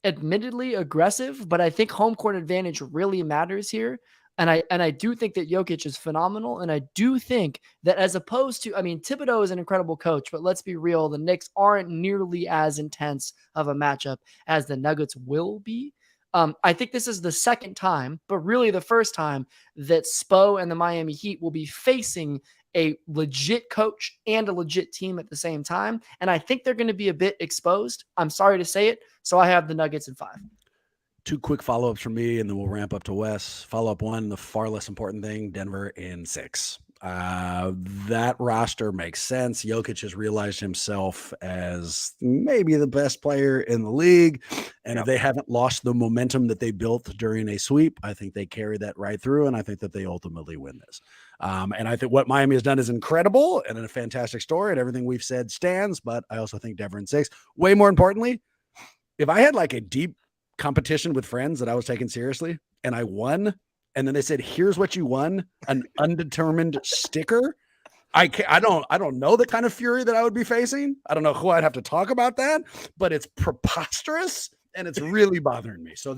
admittedly aggressive, but I think home court advantage really matters here. And I do think that Jokic is phenomenal. And I do think that as opposed to, I mean, Thibodeau is an incredible coach, but let's be real, the Knicks aren't nearly as intense of a matchup as the Nuggets will be. I think this is the second time, but really the first time that Spo and the Miami Heat will be facing a legit coach and a legit team at the same time. And I think they're going to be a bit exposed. I'm sorry to say it. So I have the Nuggets in 5.
2 quick follow-ups from me, and then we'll ramp up to Wes. Follow-up 1, the far less important thing, Denver in 6. That roster makes sense. Jokic has realized himself as maybe the best player in the league. And if they haven't lost the momentum that they built during a sweep, I think they carry that right through. And I think that they ultimately win this. And I think what Miami has done is incredible and a fantastic story, and everything we've said stands. But I also think Denver in 6. Way more importantly, if I had like a deep competition with friends that I was taking seriously and I won, and then they said, here's what you won, an undetermined sticker, I don't know the kind of fury that I would be facing. I don't know who I'd have to talk about that, but it's preposterous and it's really bothering me. So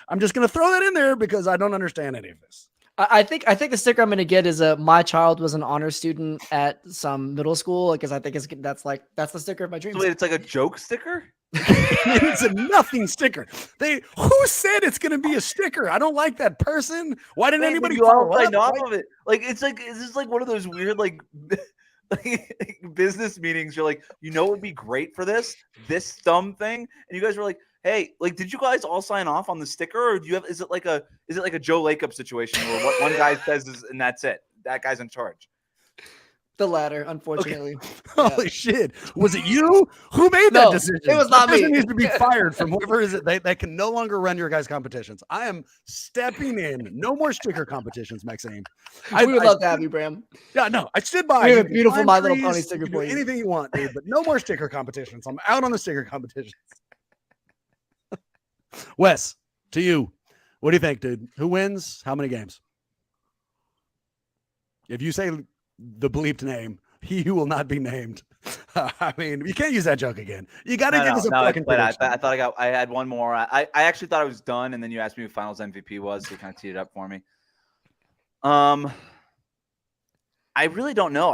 I'm just going to throw that in there because I don't understand any of this.
I think the sticker I'm going to get is my child was an honor student at some middle school, because I think that's the sticker of my dreams.
So wait, it's like a joke sticker?
It's a nothing sticker. Who said it's going to be a sticker? I don't like that person. Why didn't anybody
all sign off of it? Like, it's like, is this like one of those weird like business meetings? You're like, what would be great for this thumb thing? And you guys were like, hey, like, did you guys all sign off on the sticker, or is it like a Joe Lacob situation where what one guy says is, and that's it? That guy's in charge.
The latter, unfortunately.
Okay. Yeah. Holy shit. Was it you? Who made that decision?
It was not
that
me.
Person needs to be fired from whoever is it. They can no longer run your guys' competitions. I am stepping in. No more sticker competitions, Maxime.
We would love to have you, Bram.
Yeah, no, I stood by.
We have a beautiful My Little Pony sticker
for
you.
Do anything you want, dude, but no more sticker competitions. I'm out on the sticker competitions. Wes, to you. What do you think, dude? Who wins? How many games? If you say the bleeped name, he who will not be named. I mean, you can't use that joke again. You got to give us a fucking prediction.
I thought I had one more. I actually thought I was done, and then you asked me who Finals MVP was, so you kind of teed it up for me. I really don't know.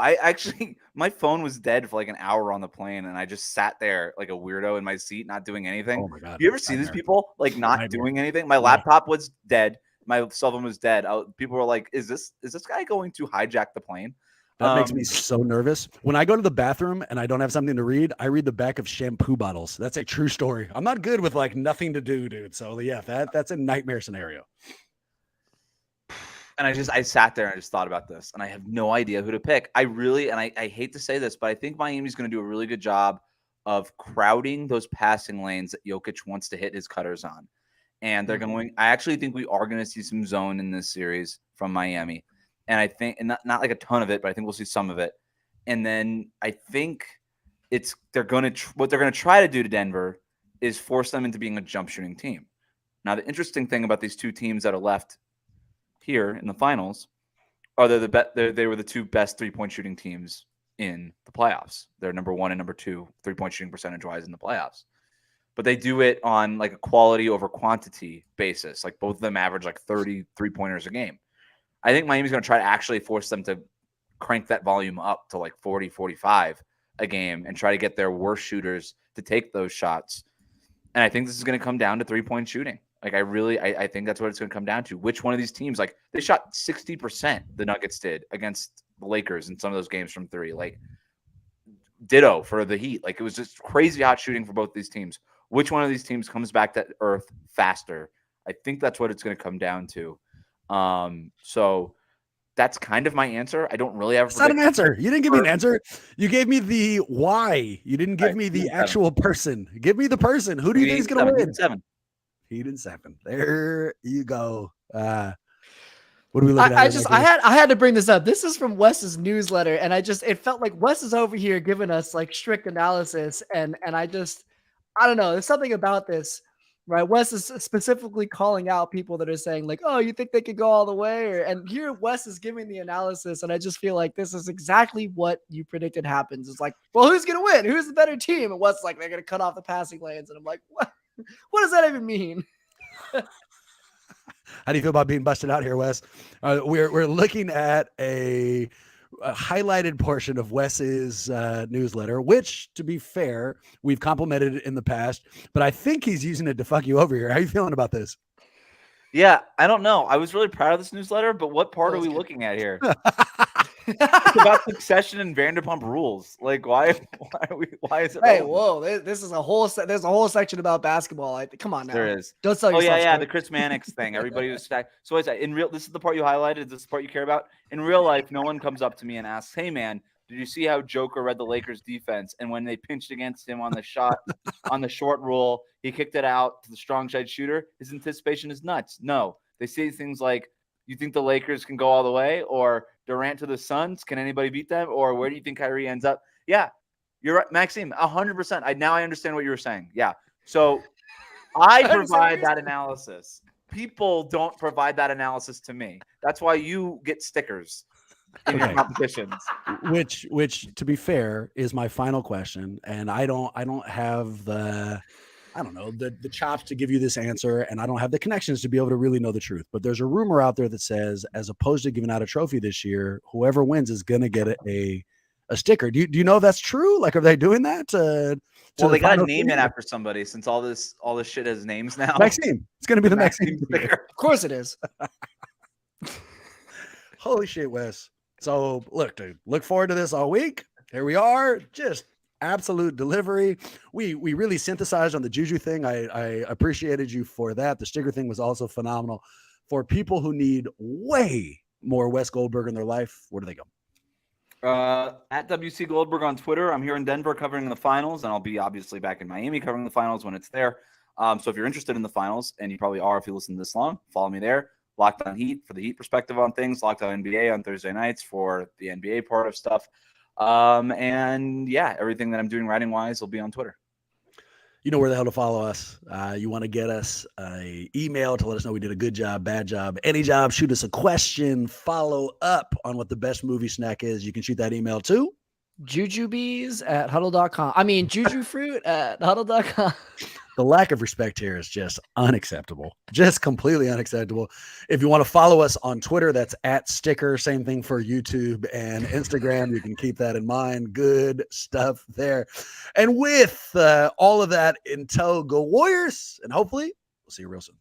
My phone was dead for like an hour on the plane, and I just sat there like a weirdo in my seat, not doing anything.
Oh my God.
You ever see these people like not doing anything? My laptop was dead. My cell phone was dead. People were like, is this guy going to hijack the plane?
That makes me so nervous. When I go to the bathroom and I don't have something to read, I read the back of shampoo bottles. That's a true story. I'm not good with like nothing to do, dude. So yeah, that's a nightmare scenario.
And I sat there and I just thought about this, and I have no idea who to pick. I hate to say this, but I think Miami's going to do a really good job of crowding those passing lanes that Jokic wants to hit his cutters on. And they're I actually think we are going to see some zone in this series from Miami. And I think, and not like a ton of it, but I think we'll see some of it. And then I think what they're going to try to do to Denver is force them into being a jump shooting team. Now, the interesting thing about these two teams that are left here in the finals are they were the 2 best 3-point shooting teams in the playoffs. They're number 1 and number 2 3-point shooting percentage wise in the playoffs. But they do it on like a quality over quantity basis. Like both of them average like 30 3-pointers a game. I think Miami's going to try to actually force them to crank that volume up to like 40, 45 a game and try to get their worst shooters to take those shots. And I think this is going to come down to 3-point shooting. Like I think that's what it's going to come down to. Which one of these teams, like they shot 60%, the Nuggets did against the Lakers in some of those games from 3. Like ditto for the Heat. Like it was just crazy hot shooting for both these teams. Which one of these teams comes back to earth faster? I think that's what it's going to come down to. So that's kind of my answer. I don't really have.
It's not an answer. You didn't give me an answer. You gave me the why. You didn't give me the actual person. Give me the person. Who do you think is going to win? Heat and 7. There you go. What are we looking at?
I had to bring this up. This is from Wes's newsletter, and it felt like Wes is over here giving us like strict analysis, and I don't know. There's something about this, right? Wes is specifically calling out people that are saying like, "Oh, you think they could go all the way?" And here Wes is giving the analysis, and I just feel like this is exactly what you predicted happens. It's like, well, who's gonna win? Who's the better team? And Wes like, they're gonna cut off the passing lanes, and I'm like, what? What does that even mean?
How do you feel about being busted out here, Wes? We're looking at a highlighted portion of Wes's newsletter, which, to be fair, we've complimented in the past, but I think he's using it to fuck you over here. How are you feeling about this?
Yeah, I don't know. I was really proud of this newsletter, but what part are we looking at here? It's about Succession and Vanderpump Rules. Like, why is it?
Hey, whoa! This is there's a whole section about basketball. Come on now.
There is.
Don't sell yourself.
Yeah, the Chris Mannix thing. Everybody was stacked. So this is the part you highlighted. Is this the part you care about? In real life, no one comes up to me and asks, "Hey, man, did you see how Joker read the Lakers defense? And when they pinched against him on the shot, on the short rule, he kicked it out to the strong side shooter. His anticipation is nuts." No, they say things like, "You think the Lakers can go all the way?" Or "Durant to the Suns, can anybody beat them?" Or "Where do you think Kyrie ends up?" Yeah, you're right, Maxime, 100%. Now I understand what you were saying. Yeah, so I provide that analysis. People don't provide that analysis to me. That's why you get stickers in your competitions.
Which, to be fair, is my final question, and I don't have the chops to give you this answer, and I don't have the connections to be able to really know the truth. But there's a rumor out there that says, as opposed to giving out a trophy this year, whoever wins is going to get a sticker. Do you know if that's true? Like, are they doing that?
Well, they got to name it after somebody, since all this shit has names now.
Maxime. It's going to be the Maxime
sticker. Of course it is.
Holy shit, Wes. So look, dude, look forward to this all week. Here we are, just absolute delivery. We really synthesized on the Juju thing. I appreciated you for that. The sticker thing was also phenomenal. For people who need way more Wes Goldberg in their life, where do they go?
At WC Goldberg on Twitter. I'm here in Denver covering the finals, and I'll be obviously back in Miami covering the finals when it's there. So if you're interested in the finals, and you probably are if you listen this long, follow me there. Locked on Heat for the Heat perspective on things. Locked on NBA on Thursday nights for the NBA part of stuff. And yeah, everything that I'm doing writing wise will be on Twitter.
You know where the hell to follow us. You want to get us an email to let us know we did a good job, bad job, any job. Shoot us a question. Follow up on what the best movie snack is. You can shoot that email to
jujubees@huddle.com. I mean, jujufruit at huddle.com.
The lack of respect here is just unacceptable. Just completely unacceptable. If you want to follow us on Twitter, that's @sticker. Same thing for YouTube and Instagram. You can keep that in mind. Good stuff there. And with all of that in tow, go Warriors. And hopefully we'll see you real soon.